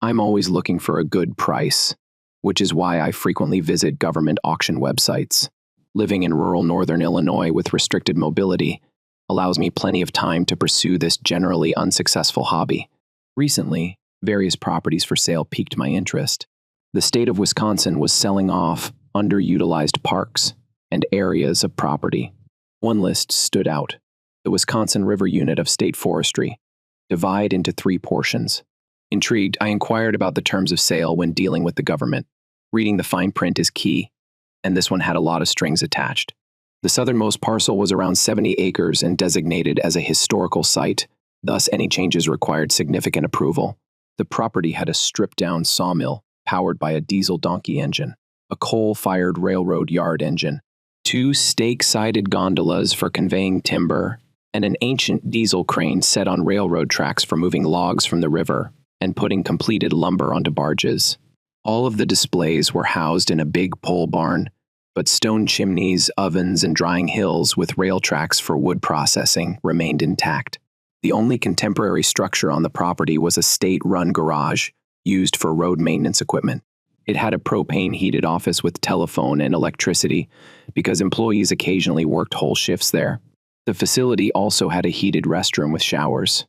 I'm always looking for a good price, which is why I frequently visit government auction websites. Living in rural northern Illinois with restricted mobility allows me plenty of time to pursue this generally unsuccessful hobby. Recently, various properties for sale piqued my interest. The state of Wisconsin was selling off underutilized parks and areas of property. One list stood out: the Wisconsin River Unit of State Forestry, divide into 3 portions. Intrigued, I inquired about the terms of sale when dealing with the government. Reading the fine print is key, and this one had a lot of strings attached. The southernmost parcel was around 70 acres and designated as a historical site, thus any changes required significant approval. The property had a stripped-down sawmill powered by a diesel donkey engine, a coal-fired railroad yard engine, 2 stake-sided gondolas for conveying timber, and an ancient diesel crane set on railroad tracks for moving logs from the river and putting completed lumber onto barges. All of the displays were housed in a big pole barn, but stone chimneys, ovens, and drying hills with rail tracks for wood processing remained intact. The only contemporary structure on the property was a state-run garage used for road maintenance equipment. It had a propane-heated office with telephone and electricity because employees occasionally worked whole shifts there. The facility also had a heated restroom with showers.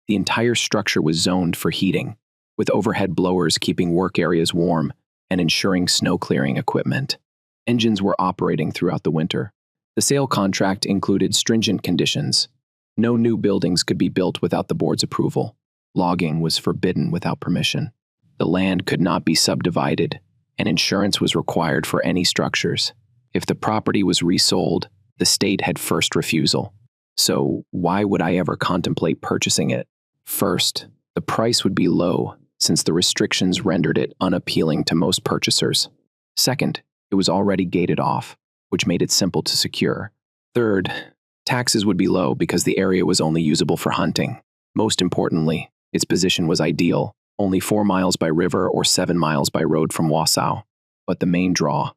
The entire structure was zoned for heating, with overhead blowers keeping work areas warm and ensuring snow clearing equipment. Engines were operating throughout the winter. The sale contract included stringent conditions. No new buildings could be built without the board's approval. Logging was forbidden without permission. The land could not be subdivided, and insurance was required for any structures. If the property was resold, the state had first refusal. So why would I ever contemplate purchasing it? First, the price would be low, since the restrictions rendered it unappealing to most purchasers. Second, it was already gated off, which made it simple to secure. Third, taxes would be low because the area was only usable for hunting. Most importantly, its position was ideal, only 4 miles by river or 7 miles by road from Wausau. But the main draw: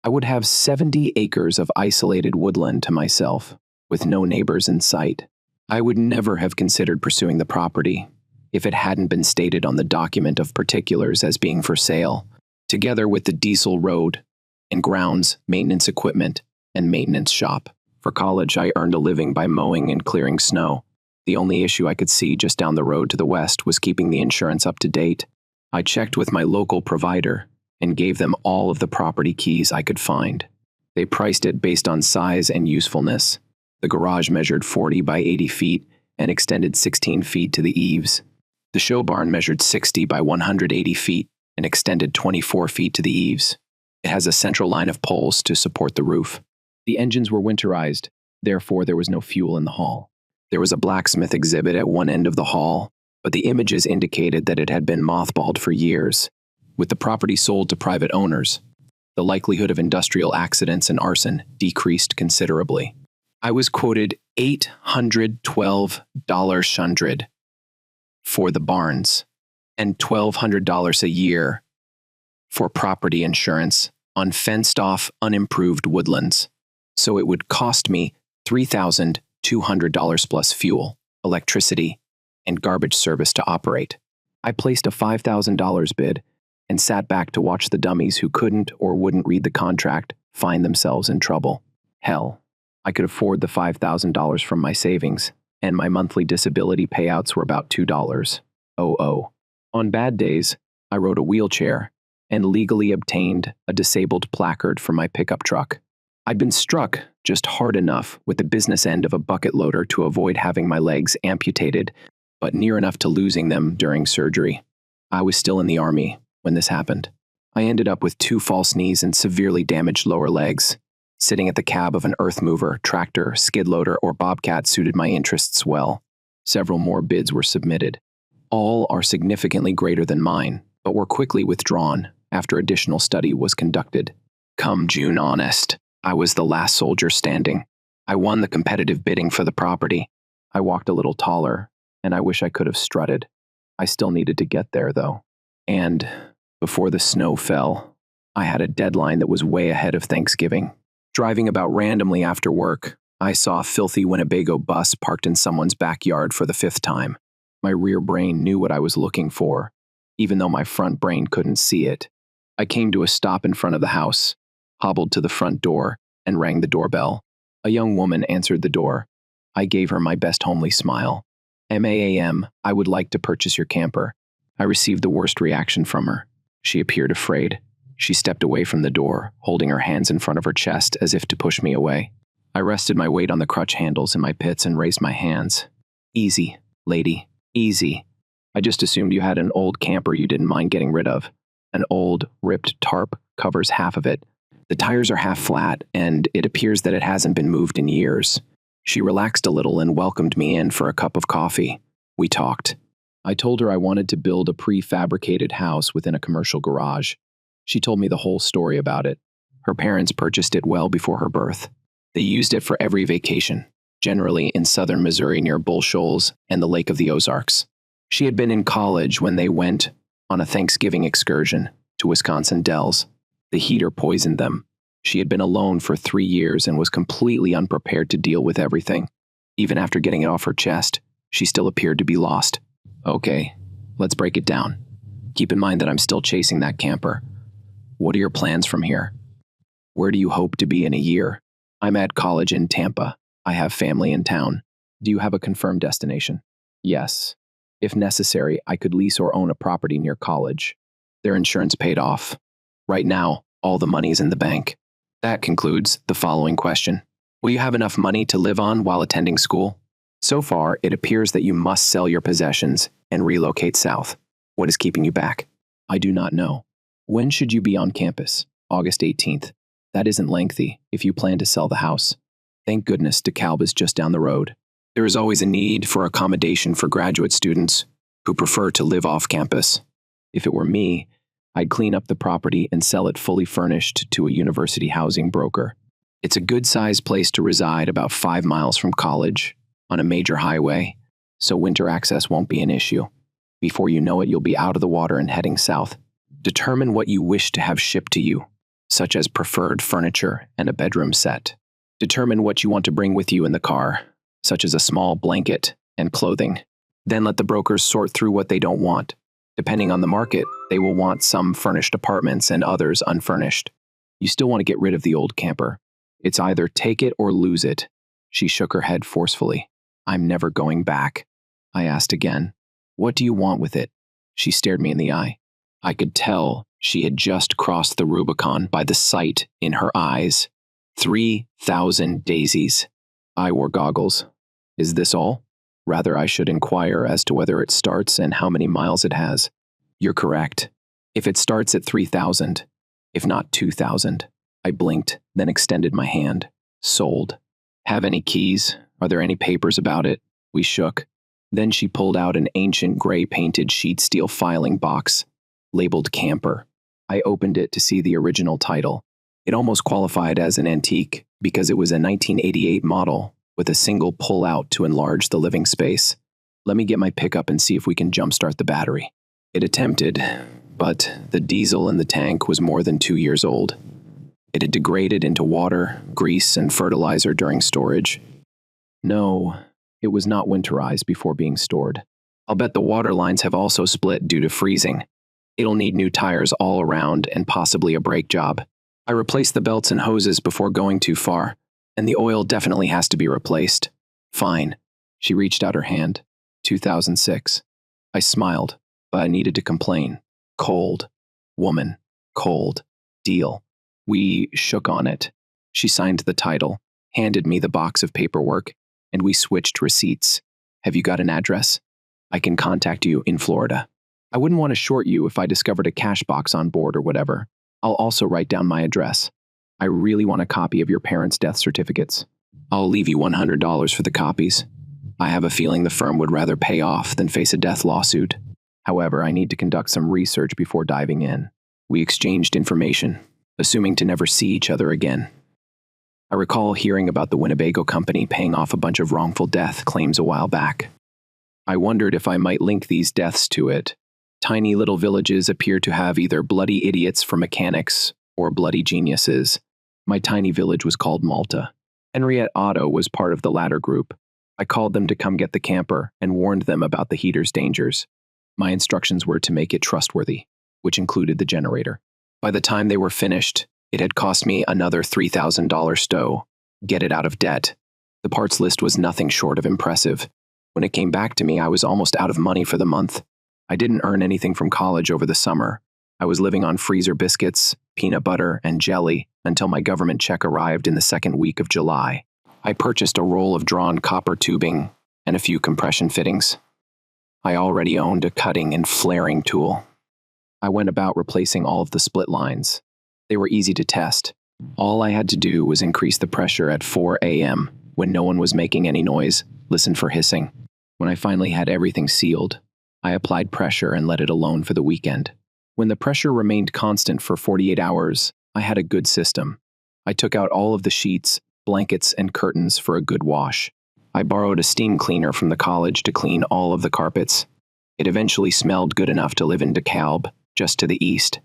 I would have 70 acres of isolated woodland to myself, with no neighbors in sight. I would never have considered pursuing the property if it hadn't been stated on the document of particulars as being for sale, together with the diesel road and grounds, maintenance equipment, and maintenance shop. For college, I earned a living by mowing and clearing snow. The only issue I could see just down the road to the west was keeping the insurance up to date. I checked with my local provider and gave them all of the property keys I could find. They priced it based on size and usefulness. The garage measured 40 by 80 feet and extended 16 feet to the eaves. The show barn measured 60 by 180 feet and extended 24 feet to the eaves. It has a central line of poles to support the roof. The engines were winterized, therefore there was no fuel in the hall. There was a blacksmith exhibit at one end of the hall, but the images indicated that it had been mothballed for years. With the property sold to private owners, the likelihood of industrial accidents and arson decreased considerably. I was quoted $812 for the barns and $1,200 a year for property insurance on fenced-off, unimproved woodlands. So it would cost me $3,200 plus fuel, electricity, and garbage service to operate. I placed a $5,000 bid and sat back to watch the dummies who couldn't or wouldn't read the contract find themselves in trouble. Hell, I could afford the $5,000 from my savings, and my monthly disability payouts were about $2.00. On bad days, I rode a wheelchair and legally obtained a disabled placard for my pickup truck. I'd been struck just hard enough with the business end of a bucket loader to avoid having my legs amputated, but near enough to losing them during surgery. I was still in the Army when this happened. I ended up with 2 false knees and severely damaged lower legs. Sitting at the cab of an earth mover, tractor, skid loader, or bobcat suited my interests well. Several more bids were submitted. All are significantly greater than mine, but were quickly withdrawn after additional study was conducted. Come June honest, I was the last soldier standing. I won the competitive bidding for the property. I walked a little taller, and I wish I could have strutted. I still needed to get there, though. And before the snow fell, I had a deadline that was way ahead of Thanksgiving. Driving about randomly after work, I saw a filthy Winnebago bus parked in someone's backyard for the 5th time. My rear brain knew what I was looking for, even though my front brain couldn't see it. I came to a stop in front of the house, hobbled to the front door, and rang the doorbell. A young woman answered the door. I gave her my best homely smile. "Ma'am, I would like to purchase your camper." I received the worst reaction from her. She appeared afraid. She stepped away from the door, holding her hands in front of her chest as if to push me away. I rested my weight on the crutch handles in my pits and raised my hands. "Easy, lady, easy. I just assumed you had an old camper you didn't mind getting rid of. An old, ripped tarp covers half of it. The tires are half flat, and it appears that it hasn't been moved in years." She relaxed a little and welcomed me in for a cup of coffee. We talked. I told her I wanted to build a prefabricated house within a commercial garage. She told me the whole story about it. Her parents purchased it well before her birth. They used it for every vacation, generally in southern Missouri near Bull Shoals and the Lake of the Ozarks. She had been in college when they went on a Thanksgiving excursion to Wisconsin Dells. The heater poisoned them. She had been alone for 3 years and was completely unprepared to deal with everything. Even after getting it off her chest, she still appeared to be lost. "Okay, let's break it down. Keep in mind that I'm still chasing that camper. What are your plans from here? Where do you hope to be in a year?" "I'm at college in Tampa. I have family in town." "Do you have a confirmed destination?" "Yes. If necessary, I could lease or own a property near college. Their insurance paid off. Right now, all the money's in the bank." That concludes the following question. Will you have enough money to live on while attending school? So far, it appears that you must sell your possessions and relocate south. What is keeping you back? I do not know. When should you be on campus? August 18th. That isn't lengthy if you plan to sell the house. Thank goodness DeKalb is just down the road. There is always a need for accommodation for graduate students who prefer to live off campus. If it were me, I'd clean up the property and sell it fully furnished to a university housing broker. It's a good-sized place to reside about 5 miles from college, on a major highway, so winter access won't be an issue. Before you know it, you'll be out of the water and heading south. Determine what you wish to have shipped to you, such as preferred furniture and a bedroom set. Determine what you want to bring with you in the car, such as a small blanket and clothing. Then let the brokers sort through what they don't want. Depending on the market, they will want some furnished apartments and others unfurnished. You still want to get rid of the old camper. It's either take it or lose it. She shook her head forcefully. "I'm never going back." I asked again, "What do you want with it?" She stared me in the eye. I could tell she had just crossed the Rubicon by the sight in her eyes. 3,000 daisies. I wore goggles. "Is this all?" "Rather, I should inquire as to whether it starts and how many miles it has." "You're correct. If it starts at 3,000, if not 2,000. I blinked, then extended my hand. "Sold." "Have any keys? Are there any papers about it?" We shook. Then she pulled out an ancient gray-painted sheet steel filing box, labeled Camper. I opened it to see the original title. It almost qualified as an antique because it was a 1988 model with a single pull-out to enlarge the living space. "Let me get my pickup and see if we can jumpstart the battery." It attempted, but the diesel in the tank was more than 2 years old. It had degraded into water, grease, and fertilizer during storage. No, it was not winterized before being stored. I'll bet the water lines have also split due to freezing. It'll need new tires all around and possibly a brake job. I replaced the belts and hoses before going too far, and the oil definitely has to be replaced. "Fine." She reached out her hand. 2006. I smiled, but I needed to complain. Cold. Woman. Cold. Deal. We shook on it. She signed the title, handed me the box of paperwork, and we switched receipts. "Have you got an address? I can contact you in Florida. I wouldn't want to short you if I discovered a cash box on board or whatever. I'll also write down my address. I really want a copy of your parents' death certificates. I'll leave you $100 for the copies. I have a feeling the firm would rather pay off than face a death lawsuit. However, I need to conduct some research before diving in." We exchanged information, assuming to never see each other again. I recall hearing about the Winnebago company paying off a bunch of wrongful death claims a while back. I wondered if I might link these deaths to it. Tiny little villages appear to have either bloody idiots for mechanics or bloody geniuses. My tiny village was called Malta. Henriette Otto was part of the latter group. I called them to come get the camper and warned them about the heater's dangers. My instructions were to make it trustworthy, which included the generator. By the time they were finished, it had cost me another $3,000 stow. Get it out of debt. The parts list was nothing short of impressive. When it came back to me, I was almost out of money for the month. I didn't earn anything from college over the summer. I was living on freezer biscuits, peanut butter, and jelly until my government check arrived in the second week of July. I purchased a roll of drawn copper tubing and a few compression fittings. I already owned a cutting and flaring tool. I went about replacing all of the split lines. They were easy to test. All I had to do was increase the pressure at 4 a.m. when no one was making any noise, listen for hissing. When I finally had everything sealed, I applied pressure and let it alone for the weekend. When the pressure remained constant for 48 hours, I had a good system. I took out all of the sheets, blankets, and curtains for a good wash. I borrowed a steam cleaner from the college to clean all of the carpets. It eventually smelled good enough to live in DeKalb, just to the east.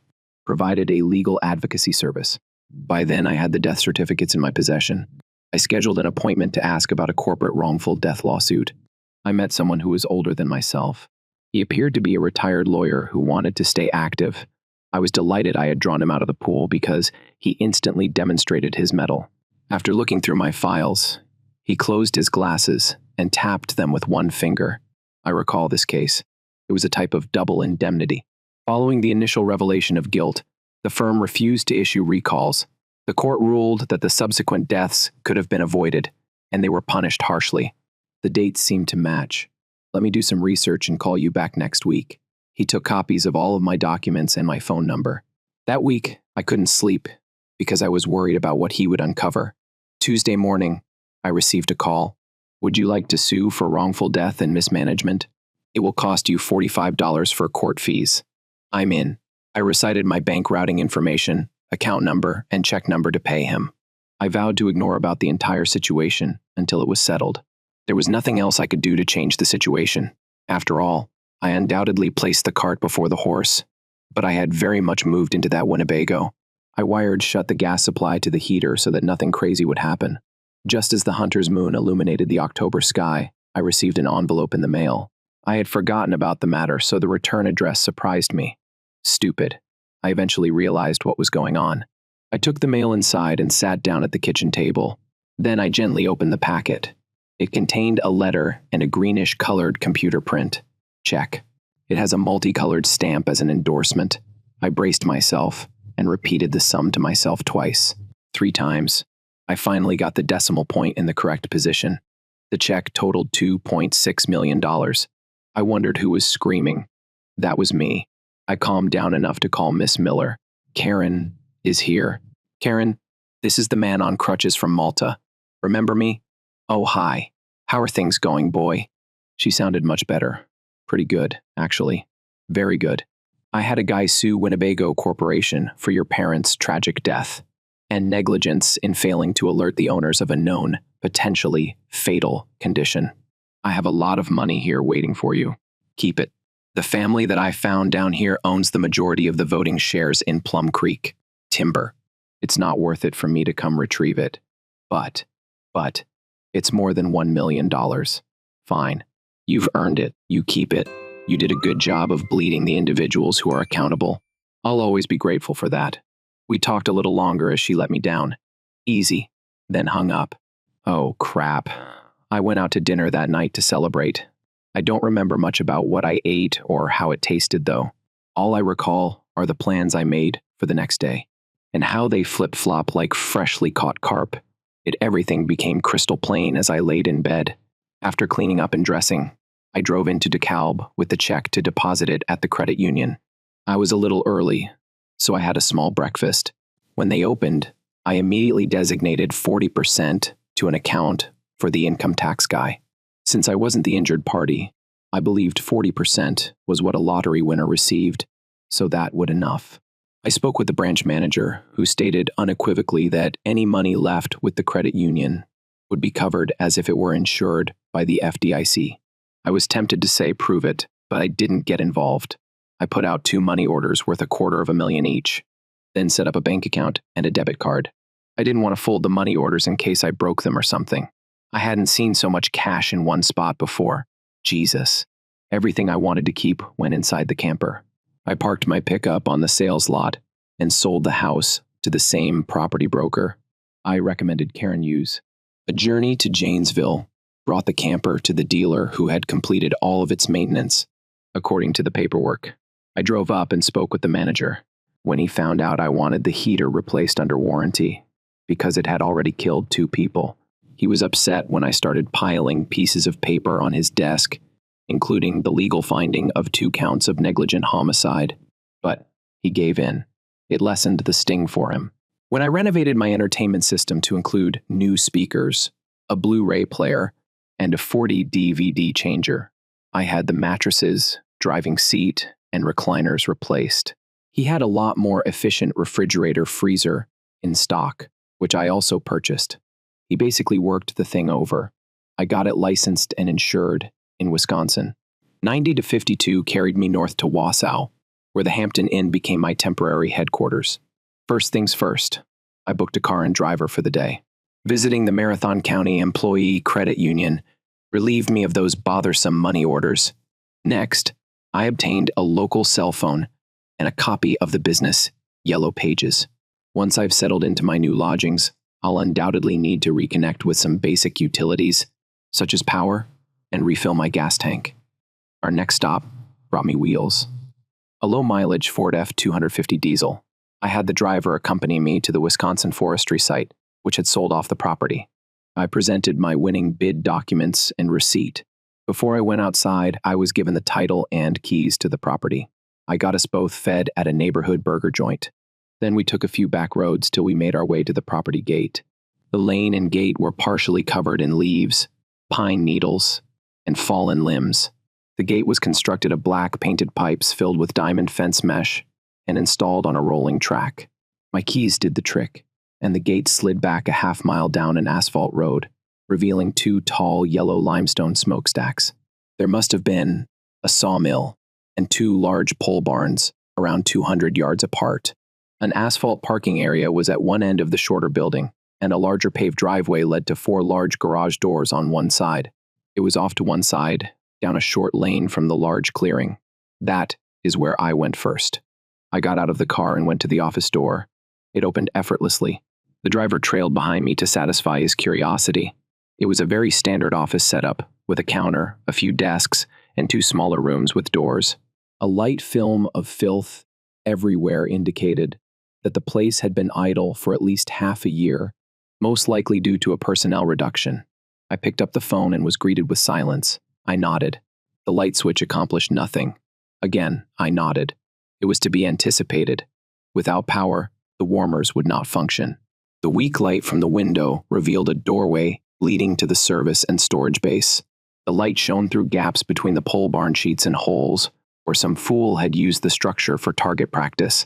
Provided a legal advocacy service. By then, I had the death certificates in my possession. I scheduled an appointment to ask about a corporate wrongful death lawsuit. I met someone who was older than myself. He appeared to be a retired lawyer who wanted to stay active. I was delighted I had drawn him out of the pool because he instantly demonstrated his mettle. After looking through my files, he closed his glasses and tapped them with one finger. I recall this case. It was a type of double indemnity. Following the initial revelation of guilt, the firm refused to issue recalls. The court ruled that the subsequent deaths could have been avoided, and they were punished harshly. The dates seemed to match. Let me do some research and call you back next week. He took copies of all of my documents and my phone number. That week, I couldn't sleep because I was worried about what he would uncover. Tuesday morning, I received a call. Would you like to sue for wrongful death and mismanagement? It will cost you $45 for court fees. I'm in. I recited my bank routing information, account number, and check number to pay him. I vowed to ignore about the entire situation until it was settled. There was nothing else I could do to change the situation. After all, I undoubtedly placed the cart before the horse, but I had very much moved into that Winnebago. I wired shut the gas supply to the heater so that nothing crazy would happen. Just as the hunter's moon illuminated the October sky, I received an envelope in the mail. I had forgotten about the matter, so the return address surprised me. Stupid. I eventually realized what was going on. I took the mail inside and sat down at the kitchen table. Then I gently opened the packet. It contained a letter and a greenish-colored computer print. Check. It has a multicolored stamp as an endorsement. I braced myself and repeated the sum to myself twice, 3 times. I finally got the decimal point in the correct position. The check totaled $2.6 million. I wondered who was screaming. That was me. I calmed down enough to call Miss Miller. Karen is here. Karen, this is the man on crutches from Malta. Remember me? Oh, hi. How are things going, boy? She sounded much better. Pretty good, actually. Very good. I had a guy sue Winnebago Corporation for your parents' tragic death and negligence in failing to alert the owners of a known, potentially fatal condition. I have a lot of money here waiting for you. Keep it. The family that I found down here owns the majority of the voting shares in Plum Creek. Timber. It's not worth it for me to come retrieve it. But, it's more than $1 million. Fine. You've earned it. You keep it. You did a good job of bleeding the individuals who are accountable. I'll always be grateful for that. We talked a little longer as she let me down. Easy. Then hung up. Oh, crap. I went out to dinner that night to celebrate. I don't remember much about what I ate or how it tasted, though. All I recall are the plans I made for the next day, and how they flip-flop like freshly caught carp. Everything became crystal plain as I laid in bed. After cleaning up and dressing, I drove into DeKalb with the check to deposit it at the credit union. I was a little early, so I had a small breakfast. When they opened, I immediately designated 40% to an account for the income tax guy. Since I wasn't the injured party, I believed 40% was what a lottery winner received, so that would enough. I spoke with the branch manager, who stated unequivocally that any money left with the credit union would be covered as if it were insured by the FDIC. I was tempted to say prove it, but I didn't get involved. I put out 2 money orders worth $250,000 each, then set up a bank account and a debit card. I didn't want to fold the money orders in case I broke them or something. I hadn't seen so much cash in one spot before. Jesus. Everything I wanted to keep went inside the camper. I parked my pickup on the sales lot and sold the house to the same property broker I recommended Karen use. A journey to Janesville brought the camper to the dealer who had completed all of its maintenance, according to the paperwork. I drove up and spoke with the manager. When he found out I wanted the heater replaced under warranty, because it had already killed 2 people, he was upset when I started piling pieces of paper on his desk, including the legal finding of 2 counts of negligent homicide. But he gave in. It lessened the sting for him. When I renovated my entertainment system to include new speakers, a Blu-ray player, and a 40 DVD changer, I had the mattresses, driving seat, and recliners replaced. He had a lot more efficient refrigerator freezer in stock, which I also purchased. He basically worked the thing over. I got it licensed and insured in Wisconsin. 90 to 52 carried me north to Wausau, where the Hampton Inn became my temporary headquarters. First things first, I booked a car and driver for the day. Visiting the Marathon County Employee Credit Union relieved me of those bothersome money orders. Next, I obtained a local cell phone and a copy of the business Yellow Pages. Once I've settled into my new lodgings, I'll undoubtedly need to reconnect with some basic utilities, such as power, and refill my gas tank. Our next stop brought me wheels. A low-mileage Ford F-250 diesel. I had the driver accompany me to the Wisconsin forestry site, which had sold off the property. I presented my winning bid documents and receipt. Before I went outside, I was given the title and keys to the property. I got us both fed at a neighborhood burger joint. Then we took a few back roads till we made our way to the property gate. The lane and gate were partially covered in leaves, pine needles, and fallen limbs. The gate was constructed of black painted pipes filled with diamond fence mesh and installed on a rolling track. My keys did the trick, and the gate slid back a half-mile down an asphalt road, revealing 2 tall yellow limestone smokestacks. There must have been a sawmill and 2 large pole barns around 200 yards apart. An asphalt parking area was at one end of the shorter building, and a larger paved driveway led to 4 large garage doors on one side. It was off to one side, down a short lane from the large clearing. That is where I went first. I got out of the car and went to the office door. It opened effortlessly. The driver trailed behind me to satisfy his curiosity. It was a very standard office setup, with a counter, a few desks, and 2 smaller rooms with doors. A light film of filth everywhere indicated that the place had been idle for at least half a year, most likely due to a personnel reduction. I picked up the phone and was greeted with silence. I nodded. The light switch accomplished nothing. Again, I nodded. It was to be anticipated. Without power, the warmers would not function. The weak light from the window revealed a doorway leading to the service and storage base. The light shone through gaps between the pole barn sheets and holes, where some fool had used the structure for target practice.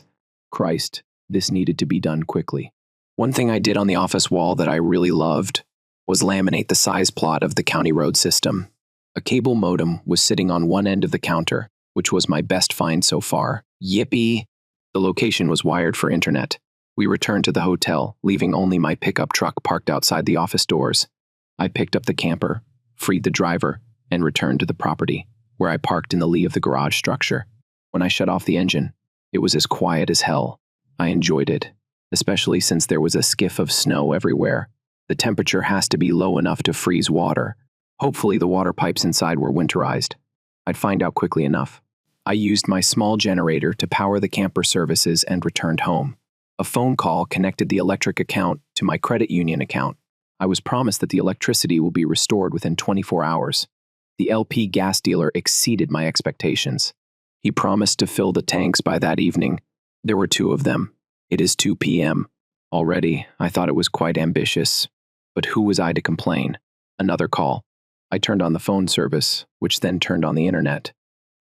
Christ, this needed to be done quickly. One thing I did on the office wall that I really loved was laminate the size plot of the county road system. A cable modem was sitting on one end of the counter, which was my best find so far. Yippee! The location was wired for internet. We returned to the hotel, leaving only my pickup truck parked outside the office doors. I picked up the camper, freed the driver, and returned to the property, where I parked in the lee of the garage structure. When I shut off the engine, it was as quiet as hell. I enjoyed it, especially since there was a skiff of snow everywhere. The temperature has to be low enough to freeze water. Hopefully the water pipes inside were winterized. I'd find out quickly enough. I used my small generator to power the camper services and returned home. A phone call connected the electric account to my credit union account. I was promised that the electricity will be restored within 24 hours. The LP gas dealer exceeded my expectations. He promised to fill the tanks by that evening. There were 2 of them. It is 2 p.m. Already, I thought it was quite ambitious. But who was I to complain? Another call. I turned on the phone service, which then turned on the internet.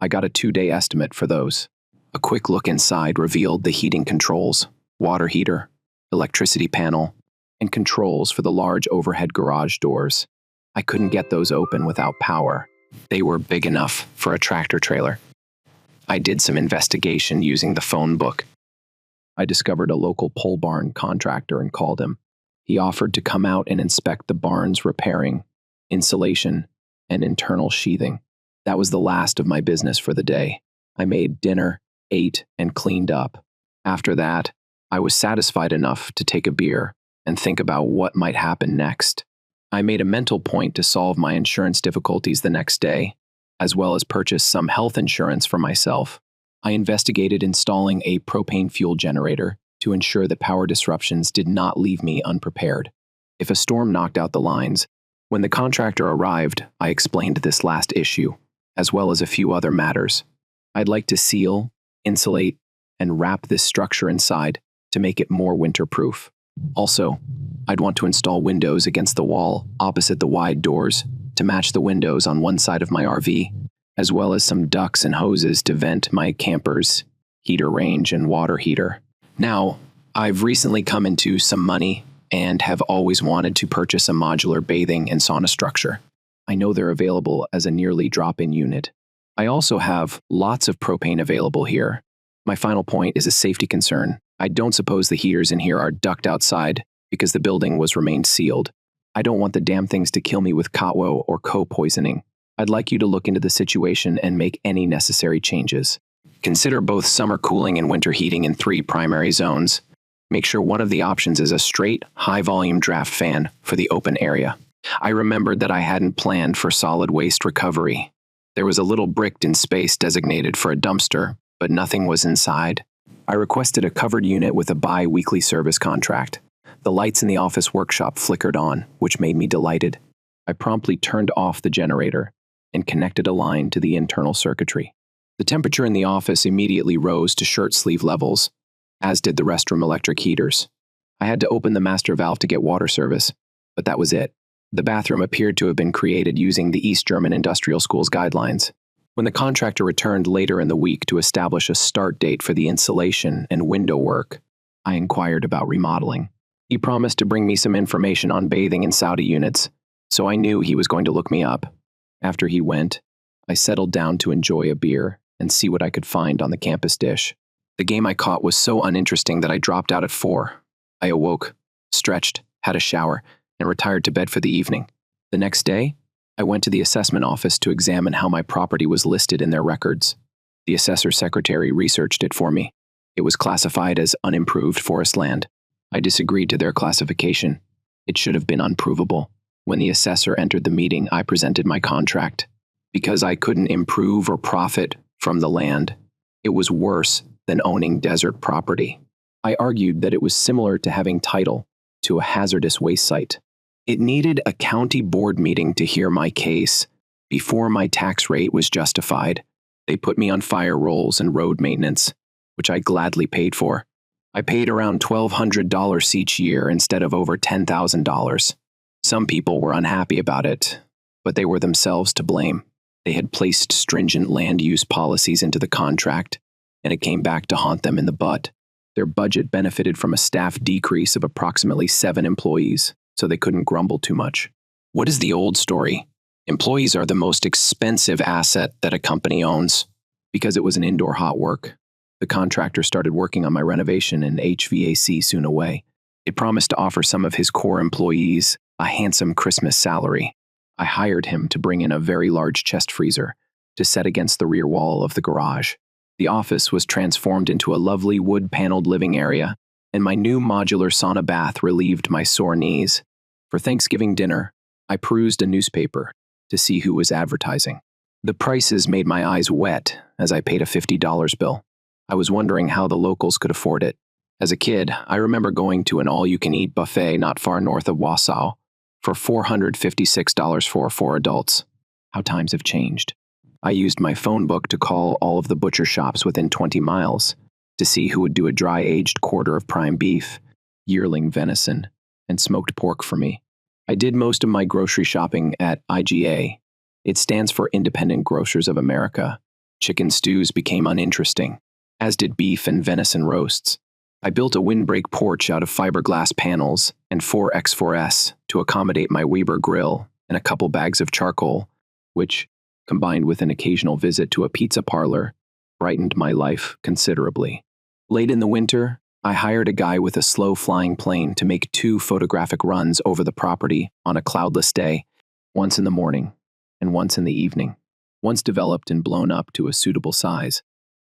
I got a 2-day estimate for those. A quick look inside revealed the heating controls, water heater, electricity panel, and controls for the large overhead garage doors. I couldn't get those open without power. They were big enough for a tractor trailer. I did some investigation using the phone book. I discovered a local pole barn contractor and called him. He offered to come out and inspect the barn's repairing, insulation, and internal sheathing. That was the last of my business for the day. I made dinner, ate, and cleaned up. After that, I was satisfied enough to take a beer and think about what might happen next. I made a mental point to solve my insurance difficulties the next day, as well as purchase some health insurance for myself. I investigated installing a propane fuel generator to ensure that power disruptions did not leave me unprepared. If a storm knocked out the lines, when the contractor arrived, I explained this last issue, as well as a few other matters. I'd like to seal, insulate, and wrap this structure inside to make it more winter-proof. Also, I'd want to install windows against the wall opposite the wide doors to match the windows on one side of my RV, as well as some ducts and hoses to vent my camper's heater range and water heater. Now, I've recently come into some money and have always wanted to purchase a modular bathing and sauna structure. I know they're available as a nearly drop-in unit. I also have lots of propane available here. My final point is a safety concern. I don't suppose the heaters in here are ducted outside because the building was remained sealed. I don't want the damn things to kill me with Cotwo or co-poisoning. I'd like you to look into the situation and make any necessary changes. Consider both summer cooling and winter heating in 3 primary zones. Make sure one of the options is a straight, high-volume draft fan for the open area. I remembered that I hadn't planned for solid waste recovery. There was a little bricked-in space designated for a dumpster, but nothing was inside. I requested a covered unit with a bi-weekly service contract. The lights in the office workshop flickered on, which made me delighted. I promptly turned off the generator and connected a line to the internal circuitry. The temperature in the office immediately rose to shirt sleeve levels, as did the restroom electric heaters. I had to open the master valve to get water service, but that was it. The bathroom appeared to have been created using the East German Industrial School's guidelines. When the contractor returned later in the week to establish a start date for the insulation and window work, I inquired about remodeling. He promised to bring me some information on bathing and Saudi units, so I knew he was going to look me up. After he went, I settled down to enjoy a beer and see what I could find on the campus dish. The game I caught was so uninteresting that I dropped out at 4. I awoke, stretched, had a shower, and retired to bed for the evening. The next day, I went to the assessment office to examine how my property was listed in their records. The assessor secretary researched it for me. It was classified as unimproved forest land. I disagreed to their classification. It should have been unprovable. When the assessor entered the meeting, I presented my contract. Because I couldn't improve or profit from the land, it was worse than owning desert property. I argued that it was similar to having title to a hazardous waste site. It needed a county board meeting to hear my case. Before my tax rate was justified, they put me on fire rolls and road maintenance, which I gladly paid for. I paid around $1,200 each year instead of over $10,000. Some people were unhappy about it, but they were themselves to blame. They had placed stringent land use policies into the contract, and it came back to haunt them in the butt. Their budget benefited from a staff decrease of approximately 7 employees, so they couldn't grumble too much. What is the old story? Employees are the most expensive asset that a company owns. Because it was an indoor hot work, the contractor started working on my renovation and HVAC soon away. It promised to offer some of his core employees a handsome Christmas salary. I hired him to bring in a very large chest freezer to set against the rear wall of the garage. The office was transformed into a lovely wood-paneled living area, and my new modular sauna bath relieved my sore knees. For Thanksgiving dinner, I perused a newspaper to see who was advertising. The prices made my eyes wet as I paid a $50 bill. I was wondering how the locals could afford it. As a kid, I remember going to an all-you-can-eat buffet not far north of Wausau for $456 for 4 adults. How times have changed. I used my phone book to call all of the butcher shops within 20 miles to see who would do a dry-aged quarter of prime beef, yearling venison, and smoked pork for me. I did most of my grocery shopping at IGA. It stands for Independent Grocers of America. Chicken stews became uninteresting, as did beef and venison roasts. I built a windbreak porch out of fiberglass panels and 4x4S to accommodate my Weber grill and a couple bags of charcoal, which, combined with an occasional visit to a pizza parlor, brightened my life considerably. Late in the winter, I hired a guy with a slow-flying plane to make 2 photographic runs over the property on a cloudless day, once in the morning and once in the evening. Once developed and blown up to a suitable size,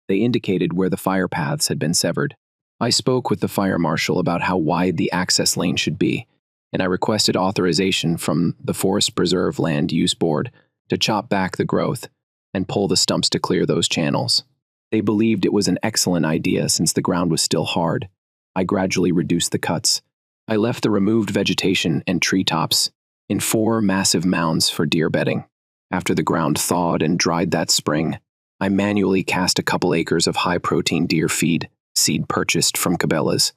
they indicated where the fire paths had been severed. I spoke with the fire marshal about how wide the access lane should be, and I requested authorization from the Forest Preserve Land Use Board to chop back the growth and pull the stumps to clear those channels. They believed it was an excellent idea since the ground was still hard. I gradually reduced the cuts. I left the removed vegetation and treetops in 4 massive mounds for deer bedding. After the ground thawed and dried that spring, I manually cast a couple acres of high-protein deer feed seed purchased from Cabela's.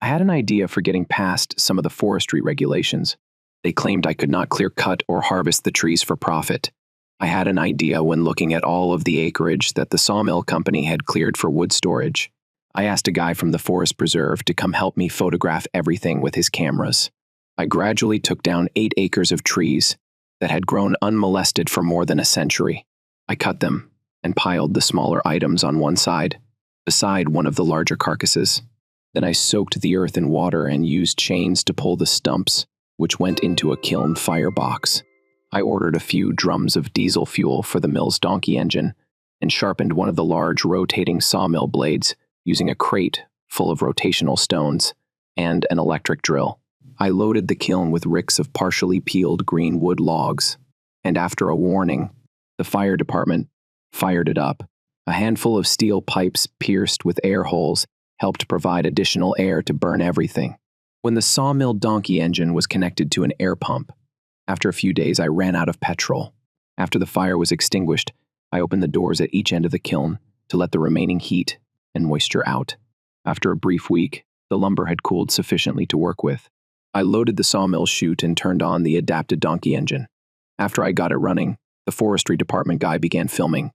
I had an idea for getting past some of the forestry regulations. They claimed I could not clear-cut or harvest the trees for profit. I had an idea when looking at all of the acreage that the Sawmill company had cleared for wood storage. I asked a guy from the forest preserve to come help me photograph everything with his cameras. I gradually took down 8 acres of trees that had grown unmolested for more than a century. I cut them and piled the smaller items on one side, beside one of the larger carcasses. Then I soaked the earth in water and used chains to pull the stumps, which went into a kiln firebox. I ordered a few drums of diesel fuel for the mill's donkey engine and sharpened one of the large rotating sawmill blades using a crate full of rotational stones and an electric drill. I loaded the kiln with ricks of partially peeled green wood logs, and after a warning, the fire department fired it up. A handful of steel pipes pierced with air holes helped provide additional air to burn everything. When the sawmill donkey engine was connected to an air pump, after a few days I ran out of petrol. After the fire was extinguished, I opened the doors at each end of the kiln to let the remaining heat and moisture out. After a brief week, the lumber had cooled sufficiently to work with. I loaded the sawmill chute and turned on the adapted donkey engine. After I got it running, the forestry department guy began filming.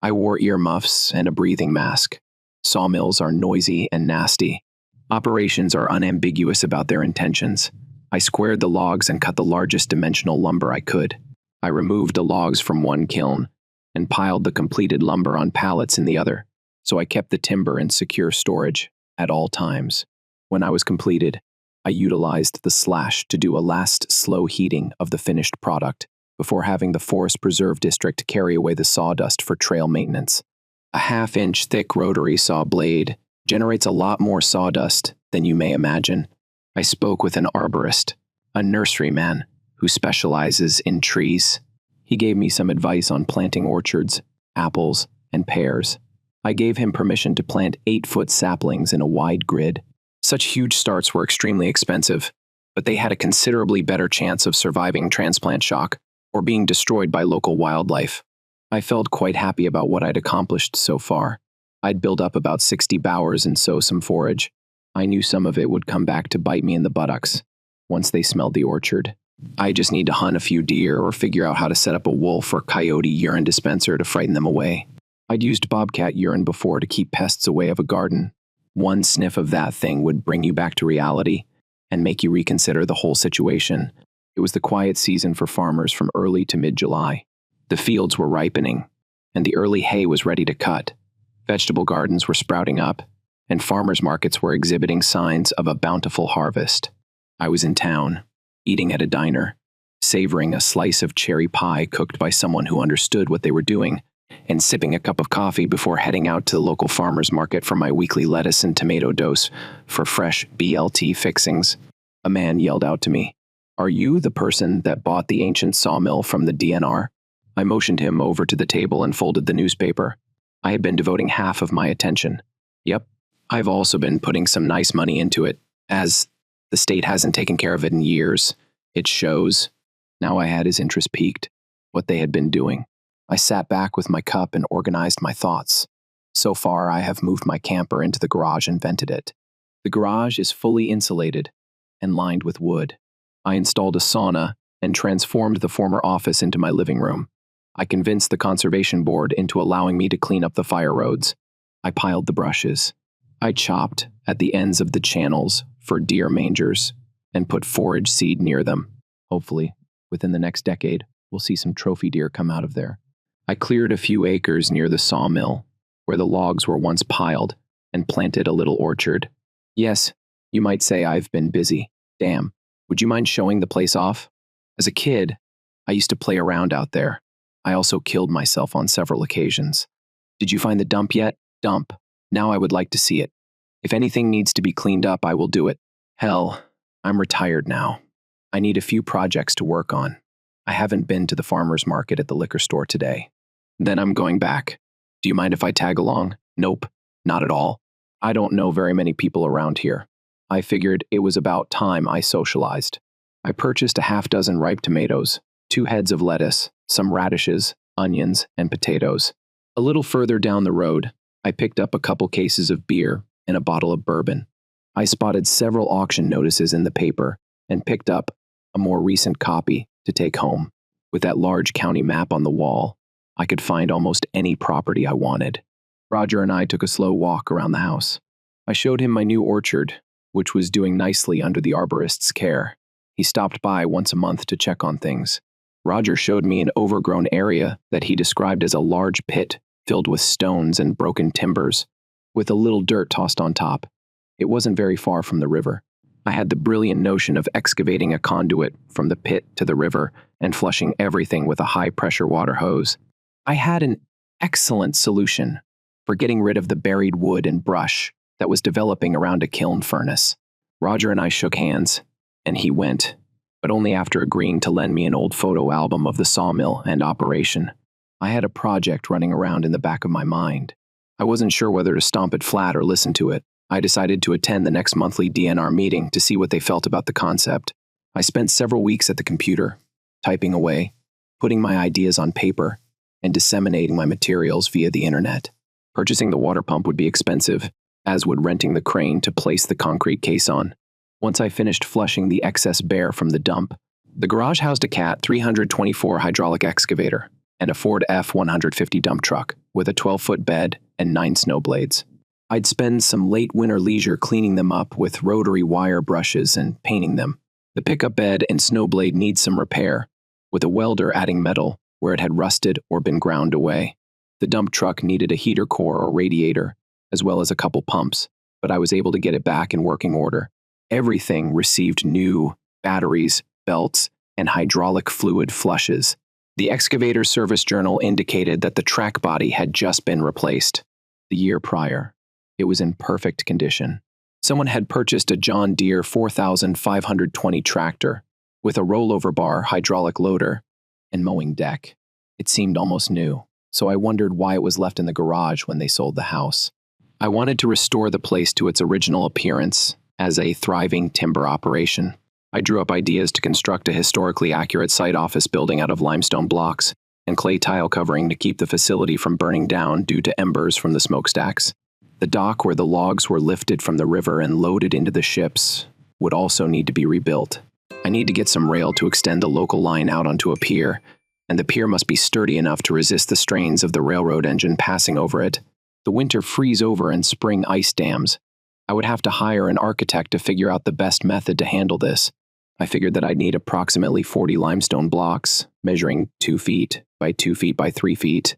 I wore earmuffs and a breathing mask. Sawmills are noisy and nasty. Operations are unambiguous about their intentions. I squared the logs and cut the largest dimensional lumber I could. I removed the logs from one kiln and piled the completed lumber on pallets in the other, so I kept the timber in secure storage at all times. When I was completed, I utilized the slash to do a last slow heating of the finished product before having the Forest Preserve District carry away the sawdust for trail maintenance. A half-inch thick rotary saw blade generates a lot more sawdust than you may imagine. I spoke with an arborist, a nurseryman who specializes in trees. He gave me some advice on planting orchards, apples, and pears. I gave him permission to plant 8-foot saplings in a wide grid. Such huge starts were extremely expensive, but they had a considerably better chance of surviving transplant shock or being destroyed by local wildlife. I felt quite happy about what I'd accomplished so far. I'd build up about 60 bowers and sow some forage. I knew some of it would come back to bite me in the buttocks once they smelled the orchard. I just need to hunt a few deer or figure out how to set up a wolf or coyote urine dispenser to frighten them away. I'd used bobcat urine before to keep pests away of a garden. One sniff of that thing would bring you back to reality and make you reconsider the whole situation. It was the quiet season for farmers from early to mid-July. The fields were ripening, and the early hay was ready to cut. Vegetable gardens were sprouting up, and farmers' markets were exhibiting signs of a bountiful harvest. I was in town, eating at a diner, savoring a slice of cherry pie cooked by someone who understood what they were doing, and sipping a cup of coffee before heading out to the local farmers' market for my weekly lettuce and tomato dose for fresh BLT fixings. A man yelled out to me, "Are you the person that bought the ancient sawmill from the DNR?" I motioned him over to the table and folded the newspaper. I had been devoting half of my attention. Yep, I've also been putting some nice money into it, as the state hasn't taken care of it in years. It shows. Now I had his interest piqued, what they had been doing. I sat back with my cup and organized my thoughts. So far, I have moved my camper into the garage and vented it. The garage is fully insulated and lined with wood. I installed a sauna and transformed the former office into my living room. I convinced the conservation board into allowing me to clean up the fire roads. I piled the brushes. I chopped at the ends of the channels for deer mangers and put forage seed near them. Hopefully, within the next decade, we'll see some trophy deer come out of there. I cleared a few acres near the sawmill, where the logs were once piled, and planted a little orchard. Yes, you might say I've been busy. Damn, would you mind showing the place off? As a kid, I used to play around out there. I also killed myself on several occasions. Did you find the dump yet? Dump. Now I would like to see it. If anything needs to be cleaned up, I will do it. Hell, I'm retired now. I need a few projects to work on. I haven't been to the farmer's market at the liquor store today. Then I'm going back. Do you mind if I tag along? Nope, not at all. I don't know very many people around here. I figured it was about time I socialized. I purchased a half-dozen ripe tomatoes, 2 heads of lettuce, some radishes, onions, and potatoes. A little further down the road, I picked up a couple cases of beer and a bottle of bourbon. I spotted several auction notices in the paper and picked up a more recent copy to take home. With that large county map on the wall, I could find almost any property I wanted. Roger and I took a slow walk around the house. I showed him my new orchard, which was doing nicely under the arborist's care. He stopped by once a month to check on things. Roger showed me an overgrown area that he described as a large pit filled with stones and broken timbers, with a little dirt tossed on top. It wasn't very far from the river. I had the brilliant notion of excavating a conduit from the pit to the river and flushing everything with a high-pressure water hose. I had an excellent solution for getting rid of the buried wood and brush that was developing around a kiln furnace. Roger and I shook hands, and he went, but only after agreeing to lend me an old photo album of the sawmill and operation. I had a project running around in the back of my mind. I wasn't sure whether to stomp it flat or listen to it. I decided to attend the next monthly DNR meeting to see what they felt about the concept. I spent several weeks at the computer, typing away, putting my ideas on paper, and disseminating my materials via the internet. Purchasing the water pump would be expensive, as would renting the crane to place the concrete case on. Once I finished flushing the excess bear from the dump, the garage housed a Cat 324 hydraulic excavator and a Ford F-150 dump truck with a 12-foot bed and 9 snow blades. I'd spend some late winter leisure cleaning them up with rotary wire brushes and painting them. The pickup bed and snow blade need some repair, with a welder adding metal where it had rusted or been ground away. The dump truck needed a heater core or radiator, as well as a couple pumps, but I was able to get it back in working order. Everything received new batteries, belts, and hydraulic fluid flushes. The excavator service journal indicated that the track body had just been replaced. The year prior, it was in perfect condition. Someone had purchased a John Deere 4520 tractor with a rollover bar, hydraulic loader, and mowing deck. It seemed almost new, so I wondered why it was left in the garage when they sold the house. I wanted to restore the place to its original appearance as a thriving timber operation. I drew up ideas to construct a historically accurate site office building out of limestone blocks and clay tile covering to keep the facility from burning down due to embers from the smokestacks. The dock where the logs were lifted from the river and loaded into the ships would also need to be rebuilt. I need to get some rail to extend the local line out onto a pier, and the pier must be sturdy enough to resist the strains of the railroad engine passing over it. The winter freeze over and spring ice dams. I would have to hire an architect to figure out the best method to handle this. I figured that I'd need approximately 40 limestone blocks, measuring 2 feet by 2 feet by 3 feet,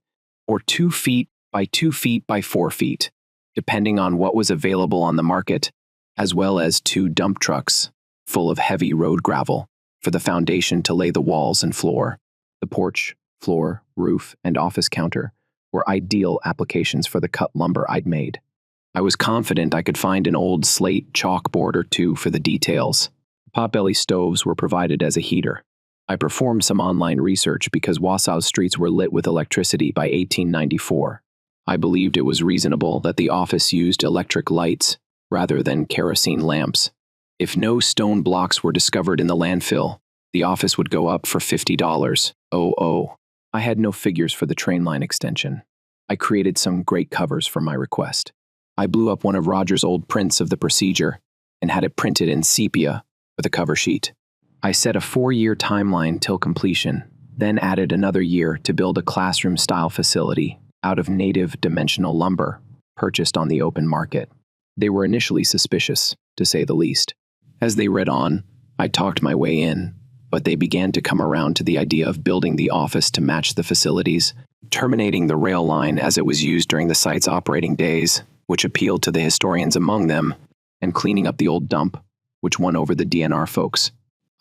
or 2 feet by 2 feet by 4 feet, depending on what was available on the market, as well as 2 dump trucks full of heavy road gravel for the foundation to lay the walls and floor. The porch, floor, roof, and office counter were ideal applications for the cut lumber I'd made. I was confident I could find an old slate chalkboard or 2 for the details. Potbelly stoves were provided as a heater. I performed some online research because Wausau's streets were lit with electricity by 1894. I believed it was reasonable that the office used electric lights rather than kerosene lamps. If no stone blocks were discovered in the landfill, the office would go up for $50. I had no figures for the train line extension. I created some great covers for my request. I blew up one of Roger's old prints of the procedure and had it printed in sepia with a cover sheet. I set a 4-year timeline till completion, then added another year to build a classroom-style facility out of native dimensional lumber purchased on the open market. They were initially suspicious, to say the least. As they read on, I talked my way in, but they began to come around to the idea of building the office to match the facilities, terminating the rail line as it was used during the site's operating days, which appealed to the historians among them, and cleaning up the old dump, which won over the DNR folks.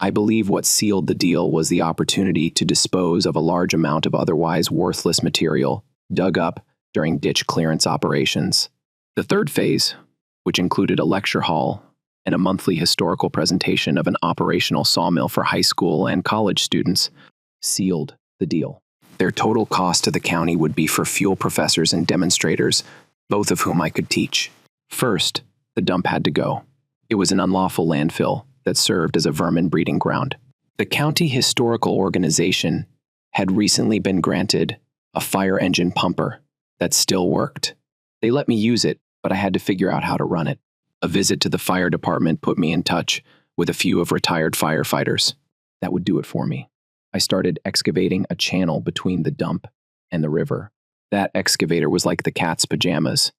I believe what sealed the deal was the opportunity to dispose of a large amount of otherwise worthless material dug up during ditch clearance operations. The third phase, which included a lecture hall and a monthly historical presentation of an operational sawmill for high school and college students, sealed the deal. Their total cost to the county would be for fuel professors and demonstrators, both of whom I could teach. First, the dump had to go. It was an unlawful landfill that served as a vermin breeding ground. The county historical organization had recently been granted a fire engine pumper that still worked. They let me use it, but I had to figure out how to run it. A visit to the fire department put me in touch with a few of retired firefighters. That would do it for me. I started excavating a channel between the dump and the river. That excavator was like the cat's pajamas.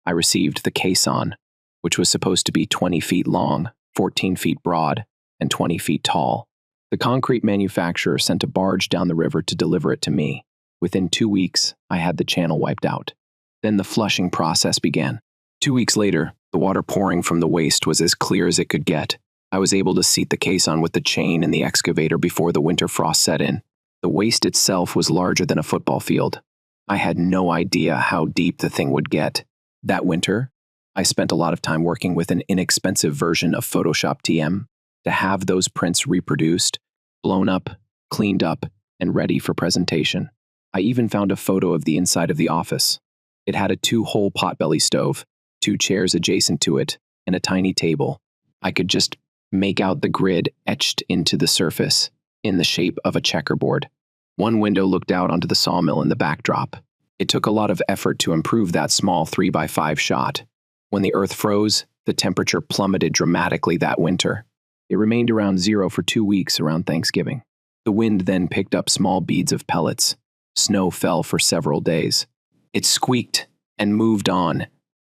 I received the caisson, which was supposed to be 20 feet long, 14 feet broad, and 20 feet tall. The concrete manufacturer sent a barge down the river to deliver it to me. Within 2 weeks, I had the channel wiped out. Then the flushing process began. 2 weeks later, the water pouring from the waste was as clear as it could get. I was able to seat the caisson with the chain and the excavator before the winter frost set in. The waste itself was larger than a football field. I had no idea how deep the thing would get. That winter, I spent a lot of time working with an inexpensive version of Photoshop TM to have those prints reproduced, blown up, cleaned up, and ready for presentation. I even found a photo of the inside of the office. It had a 2-hole potbelly stove, 2 chairs adjacent to it, and a tiny table. I could just make out the grid etched into the surface in the shape of a checkerboard. One window looked out onto the sawmill in the backdrop. It took a lot of effort to improve that small 3x5 shot. When the earth froze, the temperature plummeted dramatically that winter. It remained around 0 for 2 weeks around Thanksgiving. The wind then picked up small beads of pellets. Snow fell for several days. It squeaked and moved on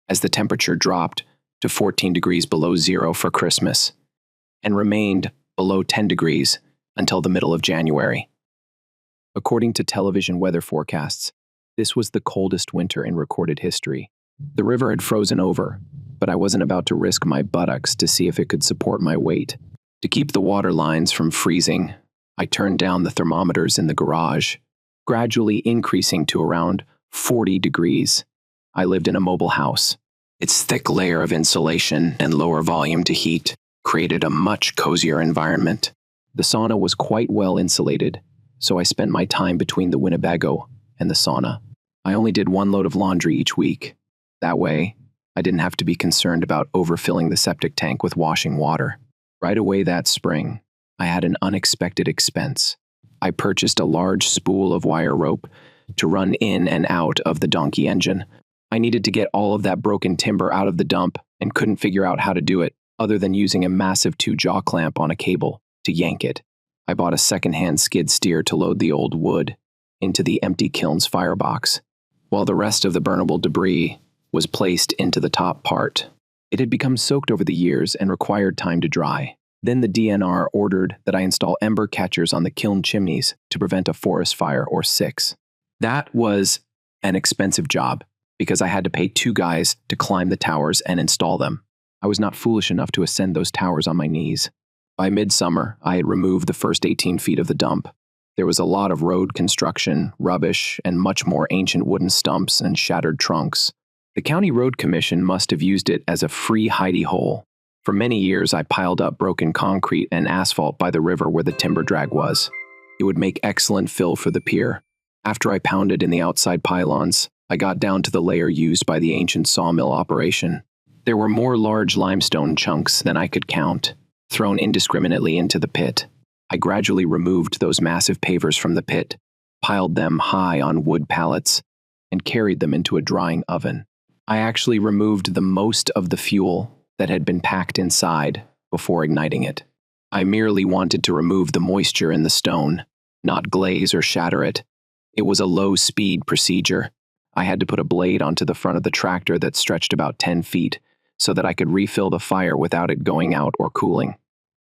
as the temperature dropped to 14 degrees below 0 for Christmas and remained below 10 degrees until the middle of January. According to television weather forecasts, this was the coldest winter in recorded history. The river had frozen over, but I wasn't about to risk my buttocks to see if it could support my weight. To keep the water lines from freezing, I turned down the thermometers in the garage, gradually increasing to around 40 degrees. I lived in a mobile house. Its thick layer of insulation and lower volume to heat created a much cozier environment. The sauna was quite well insulated, so I spent my time between the Winnebago and the sauna. I only did 1 load of laundry each week. That way, I didn't have to be concerned about overfilling the septic tank with washing water. Right away that spring, I had an unexpected expense. I purchased a large spool of wire rope to run in and out of the donkey engine. I needed to get all of that broken timber out of the dump and couldn't figure out how to do it other than using a massive 2-jaw clamp on a cable to yank it. I bought a secondhand skid steer to load the old wood into the empty kiln's firebox, while the rest of the burnable debris was placed into the top part. It had become soaked over the years and required time to dry. Then the DNR ordered that I install ember catchers on the kiln chimneys to prevent a forest fire or 6. That was an expensive job because I had to pay 2 guys to climb the towers and install them. I was not foolish enough to ascend those towers on my knees. By midsummer, I had removed the first 18 feet of the dump. There was a lot of road construction, rubbish, and much more ancient wooden stumps and shattered trunks. The County Road Commission must have used it as a free hidey hole. For many years, I piled up broken concrete and asphalt by the river where the timber drag was. It would make excellent fill for the pier. After I pounded in the outside pylons, I got down to the layer used by the ancient sawmill operation. There were more large limestone chunks than I could count, thrown indiscriminately into the pit. I gradually removed those massive pavers from the pit, piled them high on wood pallets, and carried them into a drying oven. I actually removed the most of the fuel that had been packed inside before igniting it. I merely wanted to remove the moisture in the stone, not glaze or shatter it. It was a low-speed procedure. I had to put a blade onto the front of the tractor that stretched about 10 feet so that I could refill the fire without it going out or cooling.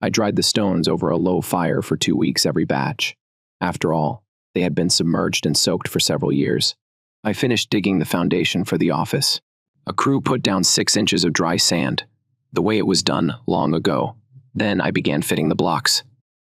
I dried the stones over a low fire for 2 weeks every batch. After all, they had been submerged and soaked for several years. I finished digging the foundation for the office. A crew put down 6 inches of dry sand, the way it was done long ago. Then I began fitting the blocks.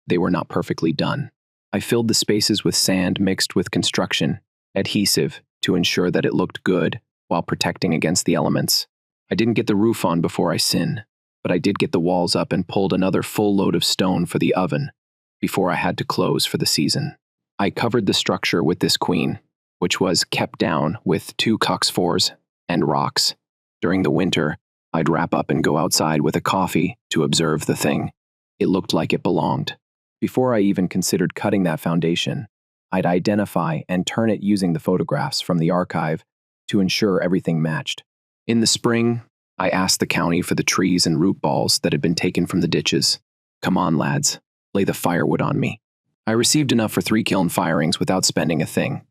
They were not perfectly done. I filled the spaces with sand mixed with construction adhesive to ensure that it looked good while protecting against the elements. I didn't get the roof on before I sinned, but I did get the walls up and pulled another full load of stone for the oven before I had to close for the season. I covered the structure with this queen, which was kept down with 2 coxfors and rocks. During the winter, I'd wrap up and go outside with a coffee to observe the thing. It looked like it belonged. Before I even considered cutting that foundation, I'd identify and turn it using the photographs from the archive to ensure everything matched. In the spring, I asked the county for the trees and root balls that had been taken from the ditches. Come on, lads, lay the firewood on me. I received enough for 3 kiln firings without spending a thing.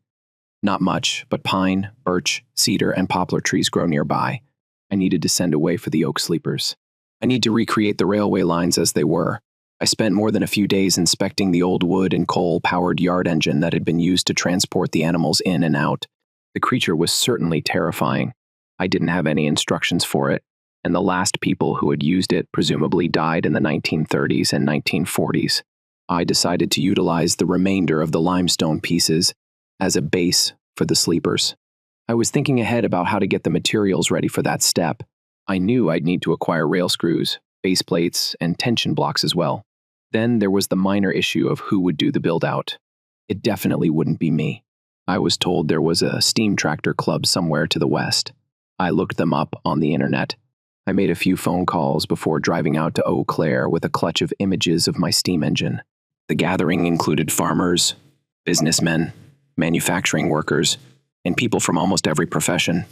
Not much, but pine, birch, cedar, and poplar trees grow nearby. I needed to send away for the oak sleepers. I need to recreate the railway lines as they were. I spent more than a few days inspecting the old wood and coal-powered yard engine that had been used to transport the animals in and out. The creature was certainly terrifying. I didn't have any instructions for it, and the last people who had used it presumably died in the 1930s and 1940s. I decided to utilize the remainder of the limestone pieces as a base for the sleepers. I was thinking ahead about how to get the materials ready for that step. I knew I'd need to acquire rail screws, base plates, and tension blocks as well. Then there was the minor issue of who would do the build-out. It definitely wouldn't be me. I was told there was a steam tractor club somewhere to the west. I looked them up on the internet. I made a few phone calls before driving out to Eau Claire with a clutch of images of my steam engine. The gathering included farmers, businessmen, manufacturing workers, and people from almost every profession.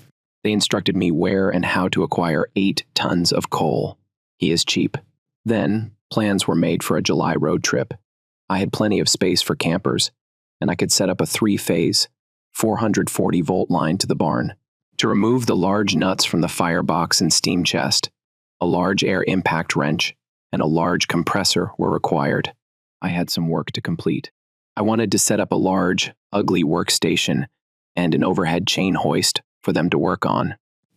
They instructed me where and how to acquire 8 tons of coal. He is cheap. Then, plans were made for a July road trip. I had plenty of space for campers, and I could set up a 3-phase, 440-volt line to the barn. To remove the large nuts from the firebox and steam chest, a large air impact wrench and a large compressor were required. I had some work to complete. I wanted to set up a large, ugly workstation and an overhead chain hoist for them to work on.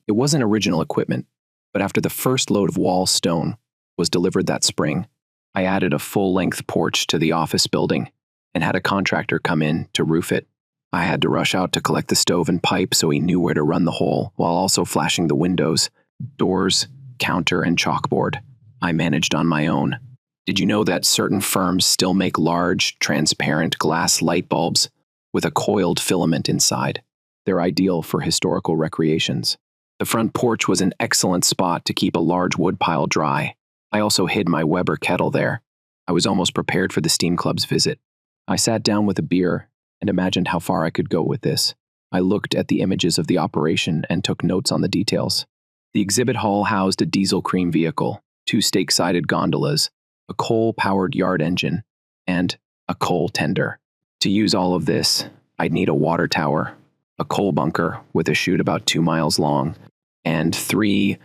It wasn't original equipment, but after the first load of wall stone was delivered that spring, I added a full-length porch to the office building and had a contractor come in to roof it. I had to rush out to collect the stove and pipe so he knew where to run the hole, while also flashing the windows, doors, counter, and chalkboard. I managed on my own. Did you know that certain firms still make large, transparent glass light bulbs with a coiled filament inside? They're ideal for historical recreations. The front porch was an excellent spot to keep a large wood pile dry. I also hid my Weber kettle there. I was almost prepared for the steam club's visit. I sat down with a beer and imagined how far I could go with this. I looked at the images of the operation and took notes on the details. The exhibit hall housed a diesel cream vehicle, 2 stake-sided gondolas, a coal-powered yard engine, and a coal tender. To use all of this, I'd need a water tower, a coal bunker with a chute about 2 miles long, and 3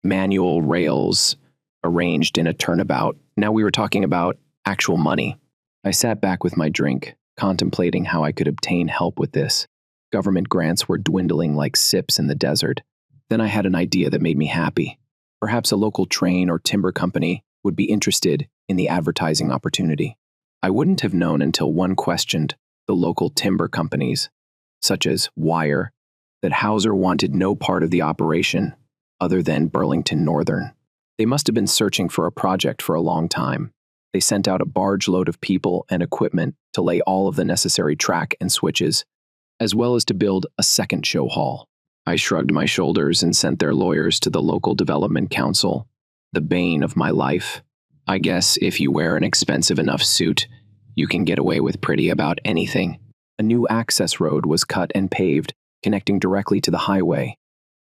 manual rails arranged in a turnabout. Now we were talking about actual money. I sat back with my drink, contemplating how I could obtain help with this. Government grants were dwindling like sips in the desert. Then I had an idea that made me happy. Perhaps a local train or timber company would be interested in the advertising opportunity. I wouldn't have known until one questioned the local timber companies, such as Wire, that Hauser wanted no part of the operation other than Burlington Northern. They must have been searching for a project for a long time. They sent out a barge load of people and equipment to lay all of the necessary track and switches, as well as to build a second show hall. I shrugged my shoulders and sent their lawyers to the local development council, the bane of my life. I guess if you wear an expensive enough suit, you can get away with pretty about anything. A new access road was cut and paved, connecting directly to the highway.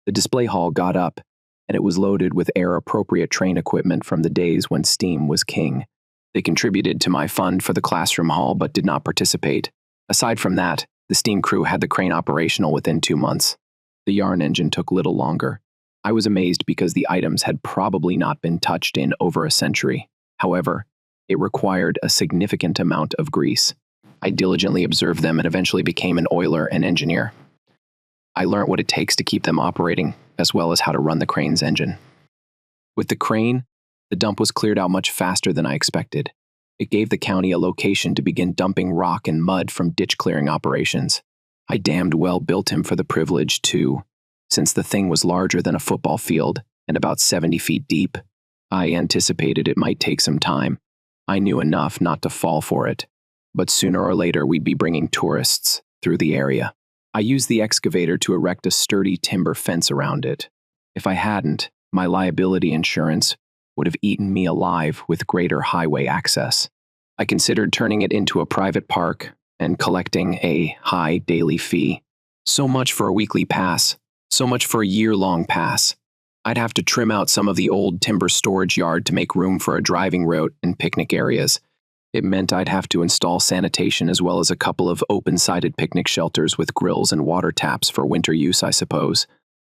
The display hall got up, and it was loaded with air-appropriate train equipment from the days when steam was king. They contributed to my fund for the classroom hall but did not participate. Aside from that, the steam crew had the crane operational within 2 months. The yarn engine took little longer. I was amazed because the items had probably not been touched in over a century. However, it required a significant amount of grease. I diligently observed them and eventually became an oiler and engineer. I learned what it takes to keep them operating, as well as how to run the crane's engine. With the crane, the dump was cleared out much faster than I expected. It gave the county a location to begin dumping rock and mud from ditch clearing operations. I damned well built him for the privilege, too, since the thing was larger than a football field and about 70 feet deep. I anticipated it might take some time. I knew enough not to fall for it, but sooner or later we'd be bringing tourists through the area. I used the excavator to erect a sturdy timber fence around it. If I hadn't, my liability insurance would have eaten me alive with greater highway access. I considered turning it into a private park and collecting a high daily fee. So much for a weekly pass, so much for a year-long pass. I'd have to trim out some of the old timber storage yard to make room for a driving route and picnic areas. It meant I'd have to install sanitation as well as a couple of open-sided picnic shelters with grills and water taps for winter use, I suppose.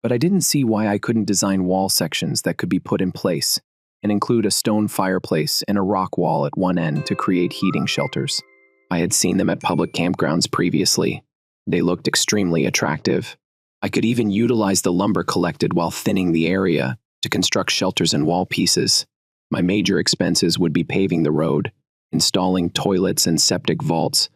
But I didn't see why I couldn't design wall sections that could be put in place and include a stone fireplace and a rock wall at one end to create heating shelters. I had seen them at public campgrounds previously. They looked extremely attractive. I could even utilize the lumber collected while thinning the area to construct shelters and wall pieces. My major expenses would be paving the road, installing toilets and septic vaults,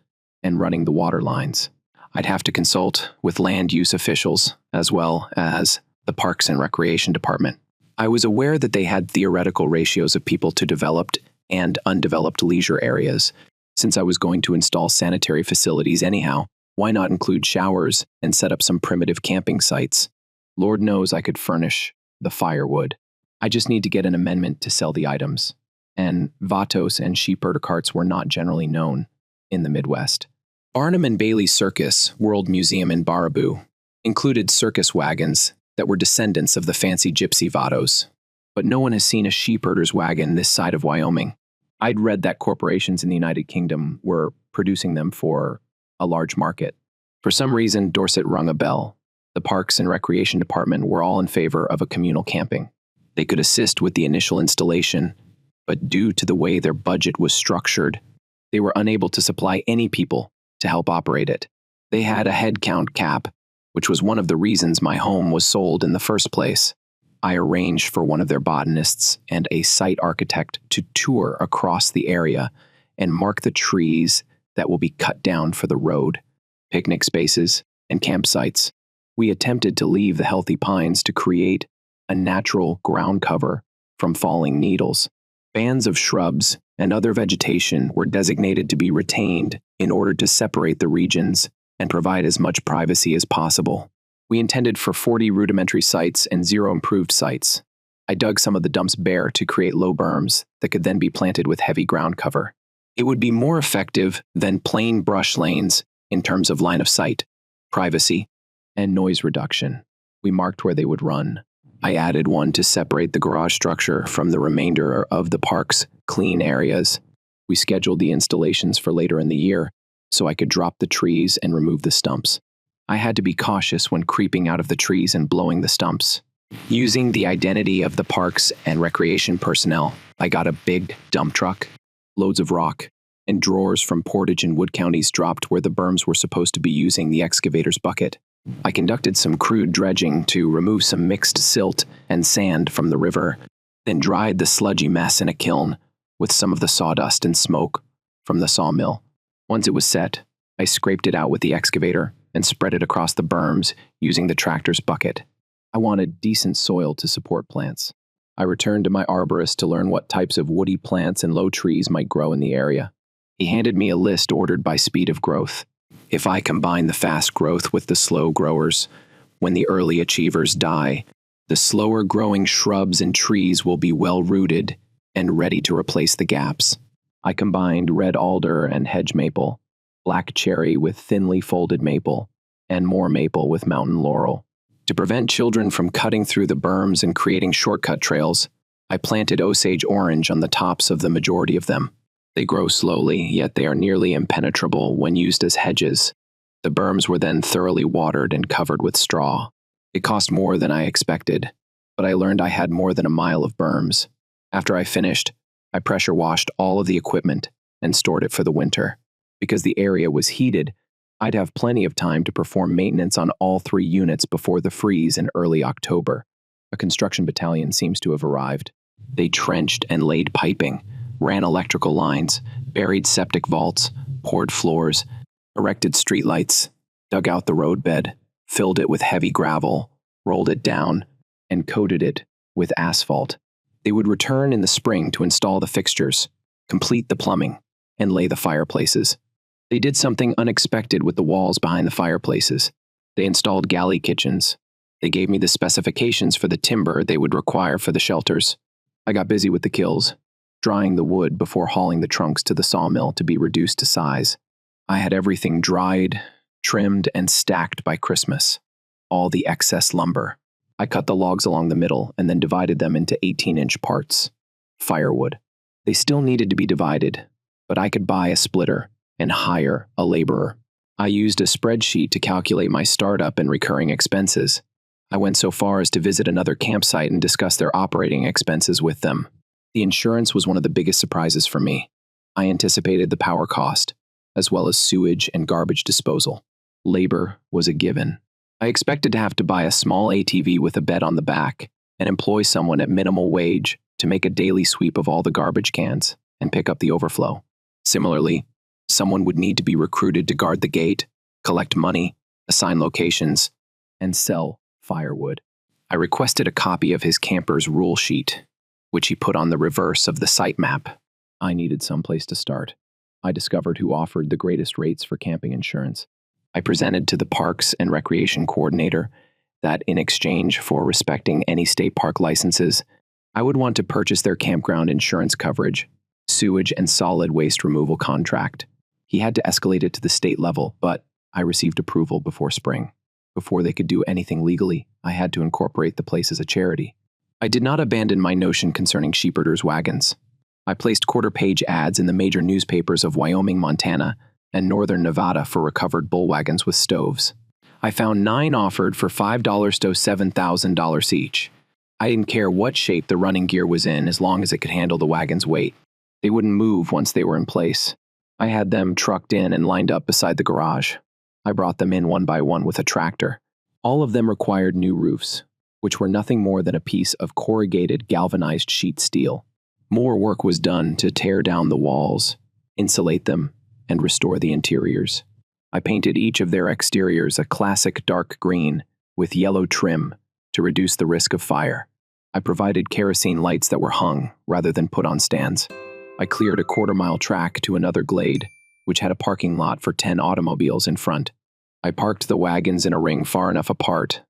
and running the water lines. I'd have to consult with land use officials, as well as the Parks and Recreation Department. I was aware that they had theoretical ratios of people to developed and undeveloped leisure areas. Since I was going to install sanitary facilities anyhow, why not include showers and set up some primitive camping sites? Lord knows I could furnish the firewood. I just need to get an amendment to sell the items. And Vatos and sheepherder carts were not generally known in the Midwest. Barnum and Bailey Circus World Museum in Baraboo included circus wagons that were descendants of the fancy gypsy Vatos, but no one has seen a sheepherder's wagon this side of Wyoming. I'd read that corporations in the United Kingdom were producing them for a large market. For some reason, Dorset rung a bell. The Parks and Recreation Department were all in favor of a communal camping. They could assist with the initial installation, but due to the way their budget was structured, they were unable to supply any people to help operate it. They had a headcount cap, which was one of the reasons my home was sold in the first place. I arranged for one of their botanists and a site architect to tour across the area and mark the trees that will be cut down for the road, picnic spaces, and campsites. We attempted to leave the healthy pines to create a natural ground cover from falling needles. Bands of shrubs and other vegetation were designated to be retained in order to separate the regions and provide as much privacy as possible. We intended for 40 rudimentary sites and 0 improved sites. I dug some of the dumps bare to create low berms that could then be planted with heavy ground cover. It would be more effective than plain brush lanes in terms of line of sight, privacy, and noise reduction. We marked where they would run. I added one to separate the garage structure from the remainder of the park's clean areas. We scheduled the installations for later in the year so I could drop the trees and remove the stumps. I had to be cautious when creeping out of the trees and blowing the stumps. Using the identity of the Parks and Recreation personnel, I got a big dump truck, loads of rock, and drawers from Portage and Wood counties dropped where the berms were supposed to be using the excavator's bucket. I conducted some crude dredging to remove some mixed silt and sand from the river, then dried the sludgy mess in a kiln with some of the sawdust and smoke from the sawmill. Once it was set, I scraped it out with the excavator and spread it across the berms using the tractor's bucket. I wanted decent soil to support plants. I returned to my arborist to learn what types of woody plants and low trees might grow in the area. He handed me a list ordered by speed of growth. If I combine the fast growth with the slow growers, when the early achievers die, the slower growing shrubs and trees will be well rooted and ready to replace the gaps. I combined red alder and hedge maple, black cherry with thinly folded maple, and more maple with mountain laurel. To prevent children from cutting through the berms and creating shortcut trails, I planted Osage orange on the tops of the majority of them. They grow slowly, yet they are nearly impenetrable when used as hedges. The berms were then thoroughly watered and covered with straw. It cost more than I expected, but I learned I had more than a mile of berms. After I finished, I pressure washed all of the equipment and stored it for the winter. Because the area was heated, I'd have plenty of time to perform maintenance on all 3 units before the freeze in early October. A construction battalion seems to have arrived. They trenched and laid piping, ran electrical lines, buried septic vaults, poured floors, erected streetlights, dug out the roadbed, filled it with heavy gravel, rolled it down, and coated it with asphalt. They would return in the spring to install the fixtures, complete the plumbing, and lay the fireplaces. They did something unexpected with the walls behind the fireplaces. They installed galley kitchens. They gave me the specifications for the timber they would require for the shelters. I got busy with the kills, drying the wood before hauling the trunks to the sawmill to be reduced to size. I had everything dried, trimmed, and stacked by Christmas. All the excess lumber. I cut the logs along the middle and then divided them into 18-inch parts. Firewood. They still needed to be divided, but I could buy a splitter and hire a laborer. I used a spreadsheet to calculate my startup and recurring expenses. I went so far as to visit another campsite and discuss their operating expenses with them. The insurance was one of the biggest surprises for me. I anticipated the power cost, as well as sewage and garbage disposal. Labor was a given. I expected to have to buy a small ATV with a bed on the back and employ someone at minimal wage to make a daily sweep of all the garbage cans and pick up the overflow. Similarly, someone would need to be recruited to guard the gate, collect money, assign locations, and sell firewood. I requested a copy of his camper's rule sheet, which he put on the reverse of the site map. I needed someplace to start. I discovered who offered the greatest rates for camping insurance. I presented to the Parks and Recreation Coordinator that in exchange for respecting any state park licenses, I would want to purchase their campground insurance coverage, sewage and solid waste removal contract. He had to escalate it to the state level, but I received approval before spring. Before they could do anything legally, I had to incorporate the place as a charity. I did not abandon my notion concerning sheepherders' wagons. I placed quarter-page ads in the major newspapers of Wyoming, Montana, and northern Nevada for recovered bull wagons with stoves. I found 9 offered for $5 to $7,000 each. I didn't care what shape the running gear was in as long as it could handle the wagon's weight. They wouldn't move once they were in place. I had them trucked in and lined up beside the garage. I brought them in one by one with a tractor. All of them required new roofs, which were nothing more than a piece of corrugated galvanized sheet steel. More work was done to tear down the walls, insulate them, and restore the interiors. I painted each of their exteriors a classic dark green with yellow trim to reduce the risk of fire. I provided kerosene lights that were hung rather than put on stands. I cleared a quarter-mile track to another glade, which had a parking lot for 10 automobiles in front. I parked the wagons in a ring far enough apart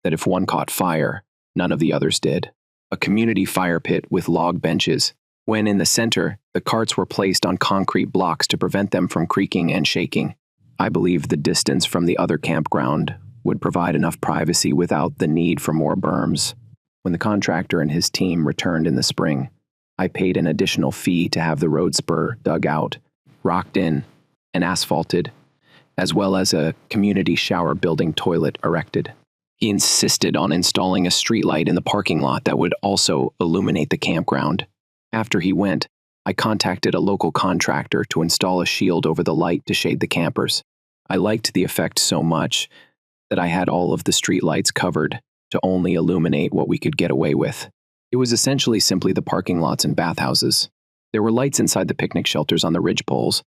that if one caught fire, none of the others did. A community fire pit with log benches. When in the center, the carts were placed on concrete blocks to prevent them from creaking and shaking. I believed the distance from the other campground would provide enough privacy without the need for more berms. When the contractor and his team returned in the spring, I paid an additional fee to have the road spur dug out, rocked in, and asphalted, as well as a community shower building toilet erected. He insisted on installing a streetlight in the parking lot that would also illuminate the campground. After he went, I contacted a local contractor to install a shield over the light to shade the campers. I liked the effect so much that I had all of the streetlights covered to only illuminate what we could get away with. It was essentially simply the parking lots and bathhouses. There were lights inside the picnic shelters on the ridge poles,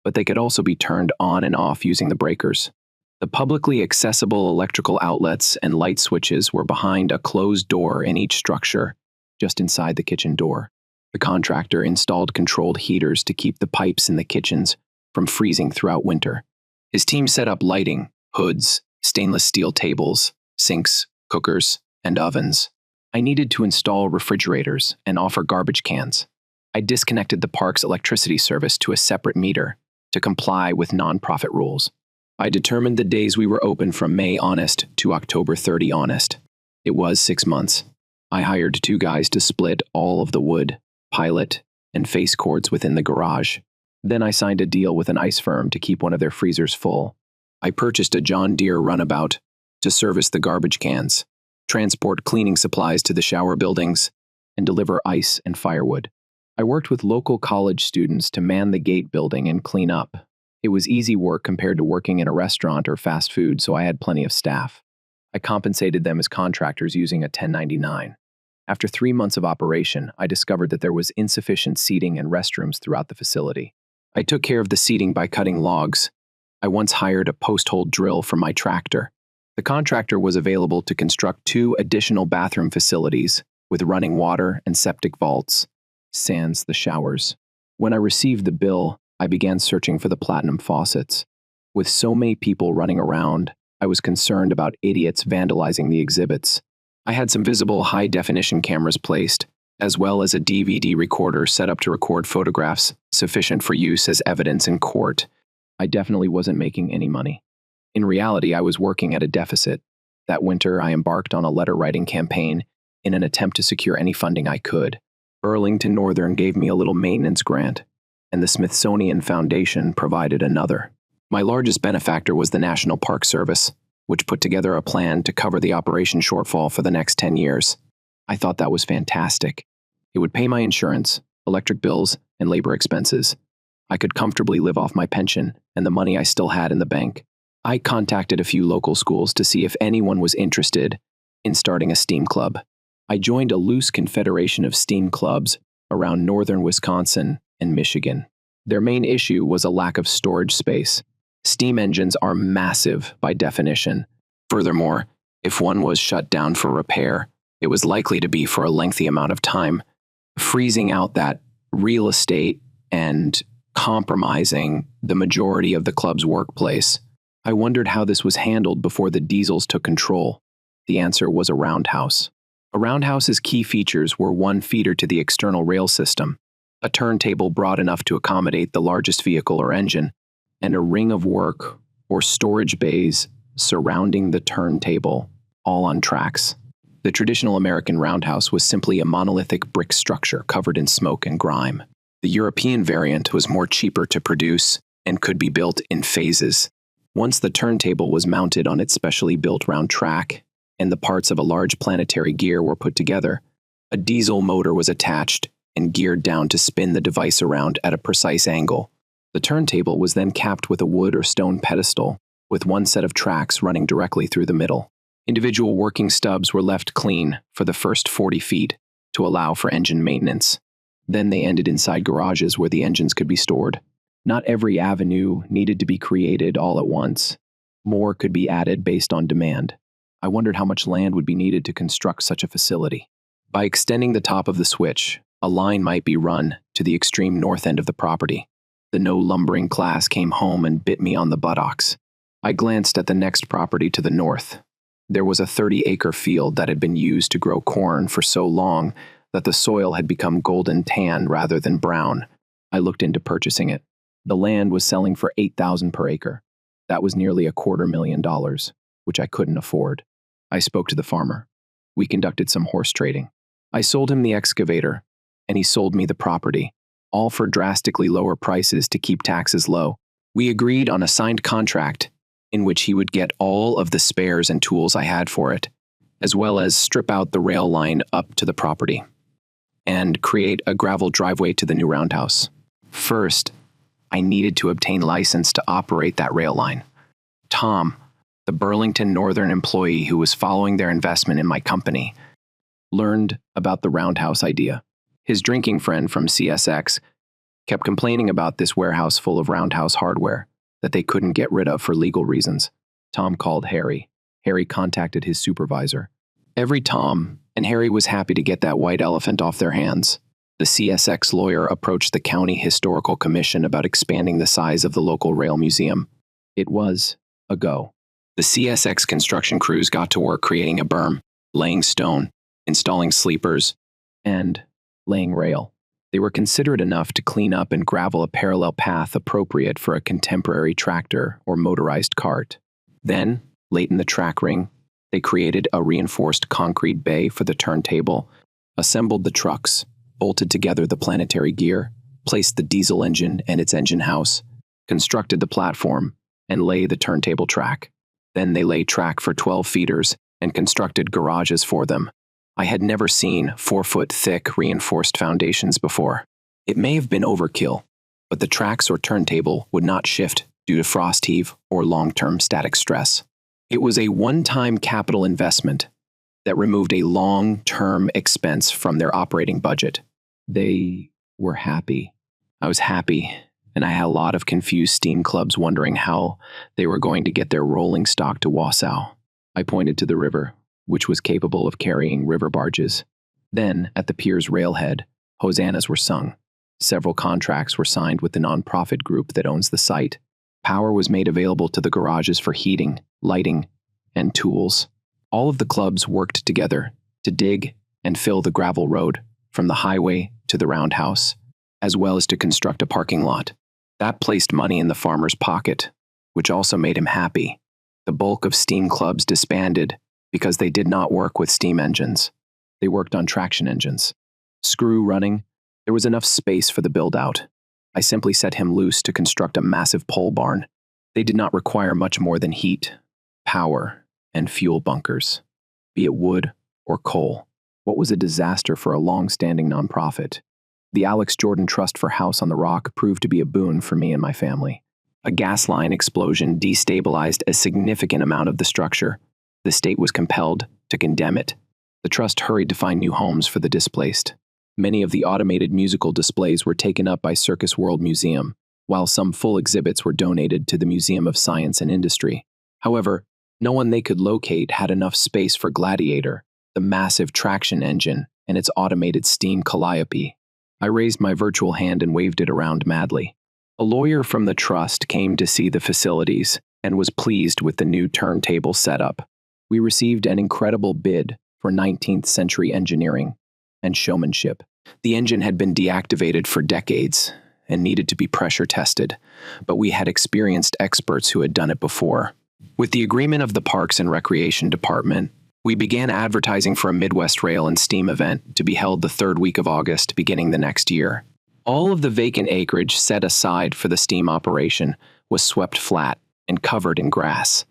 but they could also be turned on and off using the breakers. The publicly accessible electrical outlets and light switches were behind a closed door in each structure, just inside the kitchen door. The contractor installed controlled heaters to keep the pipes in the kitchens from freezing throughout winter. His team set up lighting, hoods, stainless steel tables, sinks, cookers, and ovens. I needed to install refrigerators and offer garbage cans. I disconnected the park's electricity service to a separate meter to comply with nonprofit rules. I determined the days we were open from May honest to October 30 honest. It was 6 months. I hired 2 guys to split all of the wood, pilot, and face cords within the garage. Then I signed a deal with an ice firm to keep one of their freezers full. I purchased a John Deere runabout to service the garbage cans, transport cleaning supplies to the shower buildings, and deliver ice and firewood. I worked with local college students to man the gate building and clean up. It was easy work compared to working in a restaurant or fast food, so I had plenty of staff. I compensated them as contractors using a 1099. After 3 months of operation, I discovered that there was insufficient seating and restrooms throughout the facility. I took care of the seating by cutting logs. I once hired a post-hole drill for my tractor. The contractor was available to construct 2 additional bathroom facilities with running water and septic vaults, sans the showers. When I received the bill, I began searching for the platinum faucets. With so many people running around, I was concerned about idiots vandalizing the exhibits. I had some visible high-definition cameras placed, as well as a DVD recorder set up to record photographs sufficient for use as evidence in court. I definitely wasn't making any money. In reality, I was working at a deficit. That winter, I embarked on a letter-writing campaign in an attempt to secure any funding I could. Burlington Northern gave me a little maintenance grant, and the Smithsonian Foundation provided another. My largest benefactor was the National Park Service, which put together a plan to cover the operation shortfall for the next 10 years. I thought that was fantastic. It would pay my insurance, electric bills, and labor expenses. I could comfortably live off my pension and the money I still had in the bank. I contacted a few local schools to see if anyone was interested in starting a STEAM club. I joined a loose confederation of STEAM clubs around northern Wisconsin and Michigan. Their main issue was a lack of storage space. Steam engines are massive by definition. Furthermore, if one was shut down for repair, it was likely to be for a lengthy amount of time, freezing out that real estate and compromising the majority of the club's workplace. I wondered how this was handled before the diesels took control. The answer was a roundhouse. A roundhouse's key features were 1 feeder to the external rail system, a turntable broad enough to accommodate the largest vehicle or engine, and a ring of work or storage bays surrounding the turntable, all on tracks. The traditional American roundhouse was simply a monolithic brick structure covered in smoke and grime. The European variant was more cheaper to produce and could be built in phases. Once the turntable was mounted on its specially built round track and the parts of a large planetary gear were put together, a diesel motor was attached and geared down to spin the device around at a precise angle. The turntable was then capped with a wood or stone pedestal, with 1 set of tracks running directly through the middle. Individual working stubs were left clean for the first 40 feet to allow for engine maintenance. Then they ended inside garages where the engines could be stored. Not every avenue needed to be created all at once. More could be added based on demand. I wondered how much land would be needed to construct such a facility. By extending the top of the switch, a line might be run to the extreme north end of the property. The no lumbering class came home and bit me on the buttocks. I glanced at the next property to the north. There was a 30-acre field that had been used to grow corn for so long that the soil had become golden tan rather than brown. I looked into purchasing it. The land was selling for $8,000 per acre. That was nearly $250,000, which I couldn't afford. I spoke to the farmer. We conducted some horse trading. I sold him the excavator, and he sold me the property, all for drastically lower prices to keep taxes low. We agreed on a signed contract in which he would get all of the spares and tools I had for it, as well as strip out the rail line up to the property and create a gravel driveway to the new roundhouse. First, I needed to obtain license to operate that rail line. Tom, the Burlington Northern employee who was following their investment in my company, learned about the roundhouse idea. His drinking friend from CSX kept complaining about this warehouse full of roundhouse hardware that they couldn't get rid of for legal reasons. Tom called Harry. Harry contacted his supervisor. Every Tom and Harry was happy to get that white elephant off their hands. The CSX lawyer approached the County Historical Commission about expanding the size of the local rail museum. It was a go. The CSX construction crews got to work creating a berm, laying stone, installing sleepers, and laying rail. They were considerate enough to clean up and gravel a parallel path appropriate for a contemporary tractor or motorized cart. Then, late in the track ring, they created a reinforced concrete bay for the turntable, assembled the trucks, bolted together the planetary gear, placed the diesel engine and its engine house, constructed the platform, and laid the turntable track. Then they laid track for 12 feeders and constructed garages for them. I had never seen 4-foot-thick reinforced foundations before. It may have been overkill, but the tracks or turntable would not shift due to frost heave or long-term static stress. It was a one-time capital investment that removed a long-term expense from their operating budget. They were happy. I was happy, and I had a lot of confused steam clubs wondering how they were going to get their rolling stock to Wausau. I pointed to the river, which was capable of carrying river barges. Then, at the pier's railhead, hosannas were sung. Several contracts were signed with the nonprofit group that owns the site. Power was made available to the garages for heating, lighting, and tools. All of the clubs worked together to dig and fill the gravel road from the highway to the roundhouse, as well as to construct a parking lot. That placed money in the farmer's pocket, which also made him happy. The bulk of steam clubs disbanded because they did not work with steam engines. They worked on traction engines. Screw running, there was enough space for the build-out. I simply set him loose to construct a massive pole barn. They did not require much more than heat, power, and fuel bunkers, be it wood or coal. What was a disaster for a long-standing nonprofit? The Alex Jordan Trust for House on the Rock proved to be a boon for me and my family. A gas line explosion destabilized a significant amount of the structure. The state was compelled to condemn it. The trust hurried to find new homes for the displaced. Many of the automated musical displays were taken up by Circus World Museum, while some full exhibits were donated to the Museum of Science and Industry. However, no one they could locate had enough space for Gladiator, the massive traction engine, and its automated steam calliope. I raised my virtual hand and waved it around madly. A lawyer from the trust came to see the facilities and was pleased with the new turntable setup. We received an incredible bid for 19th century engineering and showmanship. The engine had been deactivated for decades and needed to be pressure tested, but we had experienced experts who had done it before. With the agreement of the Parks and Recreation Department, we began advertising for a Midwest Rail and Steam event to be held the third week of August, beginning the next year. All of the vacant acreage set aside for the steam operation was swept flat and covered in grass.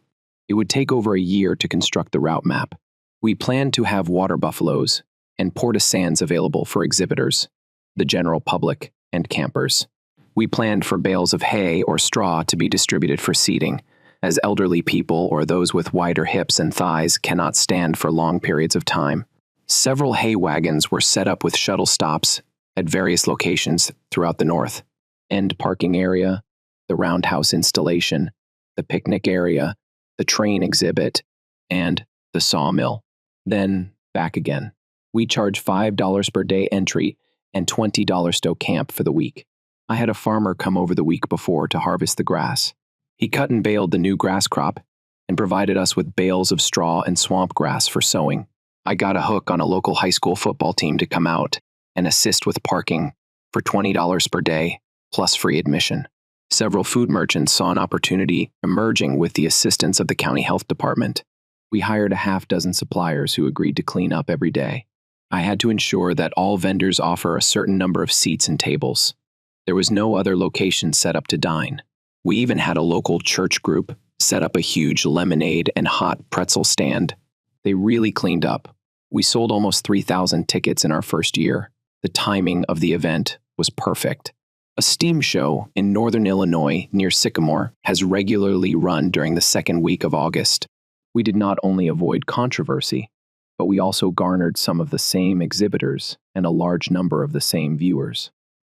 It would take over a year to construct the route map. We planned to have water buffaloes and porta-sands available for exhibitors, the general public, and campers. We planned for bales of hay or straw to be distributed for seating, as elderly people or those with wider hips and thighs cannot stand for long periods of time. Several hay wagons were set up with shuttle stops at various locations throughout the north. End parking area, the roundhouse installation, the picnic area, the train exhibit, and the sawmill. Then back again. We charge $5 per day entry and $20 to camp for the week. I had a farmer come over the week before to harvest the grass. He cut and baled the new grass crop and provided us with bales of straw and swamp grass for sowing. I got a hook on a local high school football team to come out and assist with parking for $20 per day, plus free admission. Several food merchants saw an opportunity emerging with the assistance of the county health department. We hired a half dozen suppliers who agreed to clean up every day. I had to ensure that all vendors offer a certain number of seats and tables. There was no other location set up to dine. We even had a local church group set up a huge lemonade and hot pretzel stand. They really cleaned up. We sold almost 3,000 tickets in our first year. The timing of the event was perfect. A steam show in northern Illinois near Sycamore has regularly run during the second week of August. We did not only avoid controversy, but we also garnered some of the same exhibitors and a large number of the same viewers.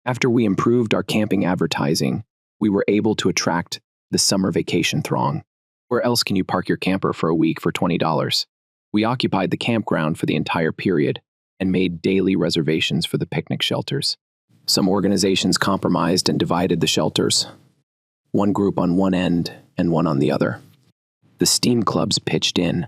After we improved our camping advertising, we were able to attract the summer vacation throng. Where else can you park your camper for a week for $20? We occupied the campground for the entire period and made daily reservations for the picnic shelters. Some organizations compromised and divided the shelters, one group on one end and one on the other. The steam clubs pitched in,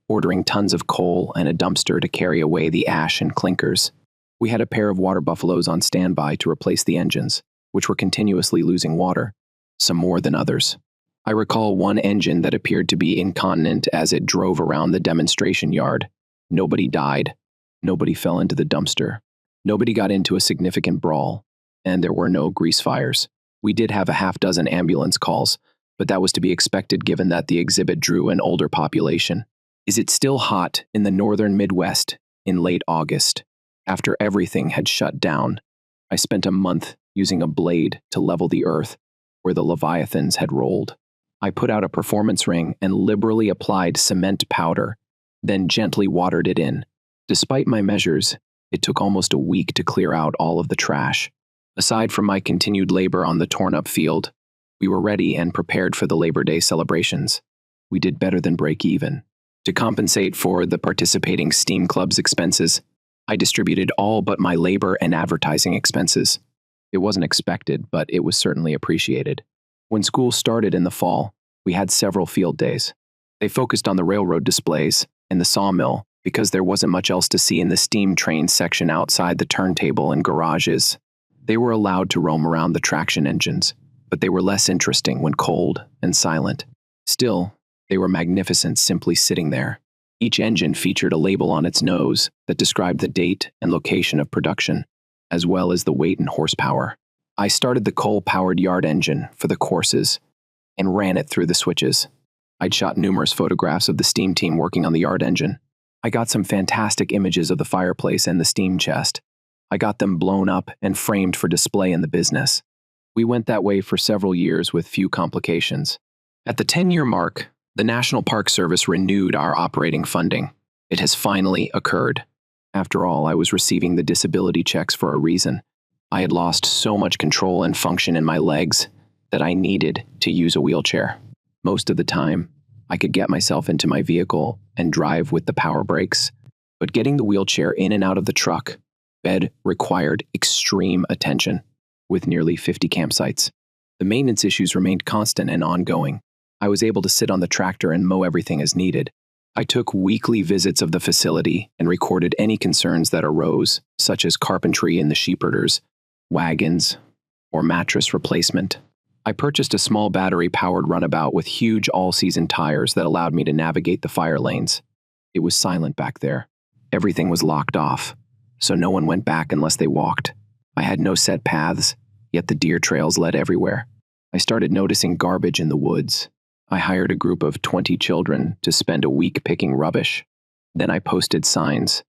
ordering tons of coal and a dumpster to carry away the ash and clinkers. We had a pair of water buffaloes on standby to replace the engines, which were continuously losing water, some more than others. I recall one engine that appeared to be incontinent as it drove around the demonstration yard. Nobody died. Nobody fell into the dumpster. Nobody got into a significant brawl, and there were no grease fires. We did have a half dozen ambulance calls, but that was to be expected given that the exhibit drew an older population. Is it still hot in the northern Midwest in late August? After everything had shut down, I spent a month using a blade to level the earth where the leviathans had rolled. I put out a performance ring and liberally applied cement powder then gently watered it in. Despite my measures, it took almost a week to clear out all of the trash. Aside from my continued labor on the torn-up field, we were ready and prepared for the Labor Day celebrations. We did better than break even. To compensate for the participating STEAM Club's expenses, I distributed all but my labor and advertising expenses. It wasn't expected, but it was certainly appreciated. When school started in the fall, we had several field days. They focused on the railroad displays and the sawmill because there wasn't much else to see in the steam train section outside the turntable and garages. They were allowed to roam around the traction engines, but they were less interesting when cold and silent. Still, they were magnificent simply sitting there. Each engine featured a label on its nose that described the date and location of production, as well as the weight and horsepower. I started the coal-powered yard engine for the courses and ran it through the switches. I'd shot numerous photographs of the steam team working on the yard engine. I got some fantastic images of the fireplace and the steam chest. I got them blown up and framed for display in the business. We went that way for several years with few complications. At the 10-year mark, the National Park Service renewed our operating funding. It has finally occurred. After all, I was receiving the disability checks for a reason. I had lost so much control and function in my legs that I needed to use a wheelchair. Most of the time, I could get myself into my vehicle and drive with the power brakes, but getting the wheelchair in and out of the truck bed required extreme attention, with nearly 50 campsites. The maintenance issues remained constant and ongoing. I was able to sit on the tractor and mow everything as needed. I took weekly visits of the facility and recorded any concerns that arose, such as carpentry in the sheepherders, wagons, or mattress replacement. I purchased a small battery-powered runabout with huge all-season tires that allowed me to navigate the fire lanes. It was silent back there. Everything was locked off, so no one went back unless they walked. I had no set paths, yet the deer trails led everywhere. I started noticing garbage in the woods. I hired a group of 20 children to spend a week picking rubbish. Then I posted signs.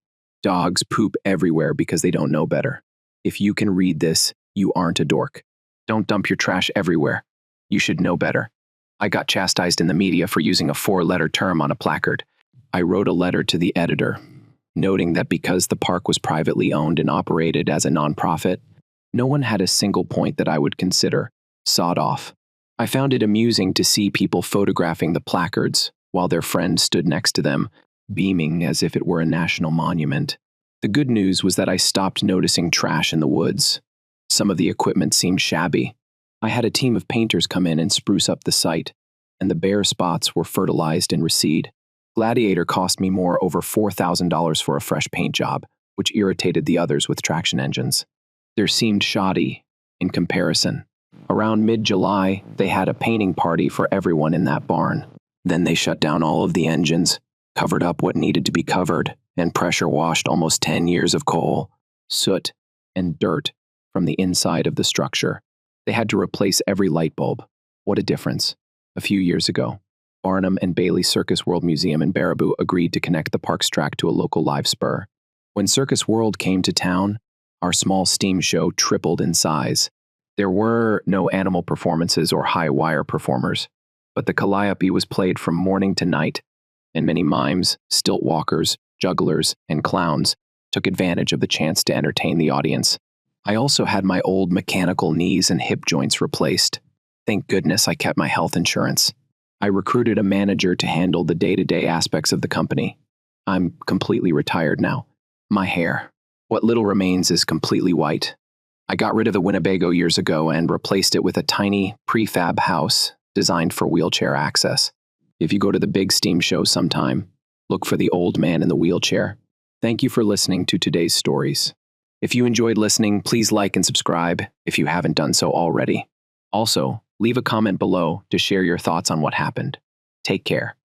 Dogs poop everywhere because they don't know better. If you can read this, you aren't a dork. Don't dump your trash everywhere. You should know better. I got chastised in the media for using a 4-letter term on a placard. I wrote a letter to the editor, noting that because the park was privately owned and operated as a nonprofit, no one had a single point that I would consider sawed off. I found it amusing to see people photographing the placards while their friends stood next to them, beaming as if it were a national monument. The good news was that I stopped noticing trash in the woods. Some of the equipment seemed shabby. I had a team of painters come in and spruce up the site, and the bare spots were fertilized and reseed. Gladiator cost me over $4,000 for a fresh paint job, which irritated the others with traction engines. They seemed shoddy in comparison. Around mid-July, they had a painting party for everyone in that barn. Then they shut down all of the engines, covered up what needed to be covered, and pressure washed almost 10 years of coal, soot, and dirt from the inside of the structure. They had to replace every light bulb. What a difference. A few years ago, Barnum and Bailey Circus World Museum in Baraboo agreed to connect the park's track to a local live spur. When Circus World came to town, our small steam show tripled in size. There were no animal performances or high-wire performers, but the calliope was played from morning to night, and many mimes, stilt walkers, jugglers, and clowns took advantage of the chance to entertain the audience. I also had my old mechanical knees and hip joints replaced. Thank goodness I kept my health insurance. I recruited a manager to handle the day-to-day aspects of the company. I'm completely retired now. My hair, what little remains, is completely white. I got rid of the Winnebago years ago and replaced it with a tiny prefab house designed for wheelchair access. If you go to the big steam show sometime, look for the old man in the wheelchair. Thank you for listening to today's stories. If you enjoyed listening, please like and subscribe if you haven't done so already. Also, leave a comment below to share your thoughts on what happened. Take care.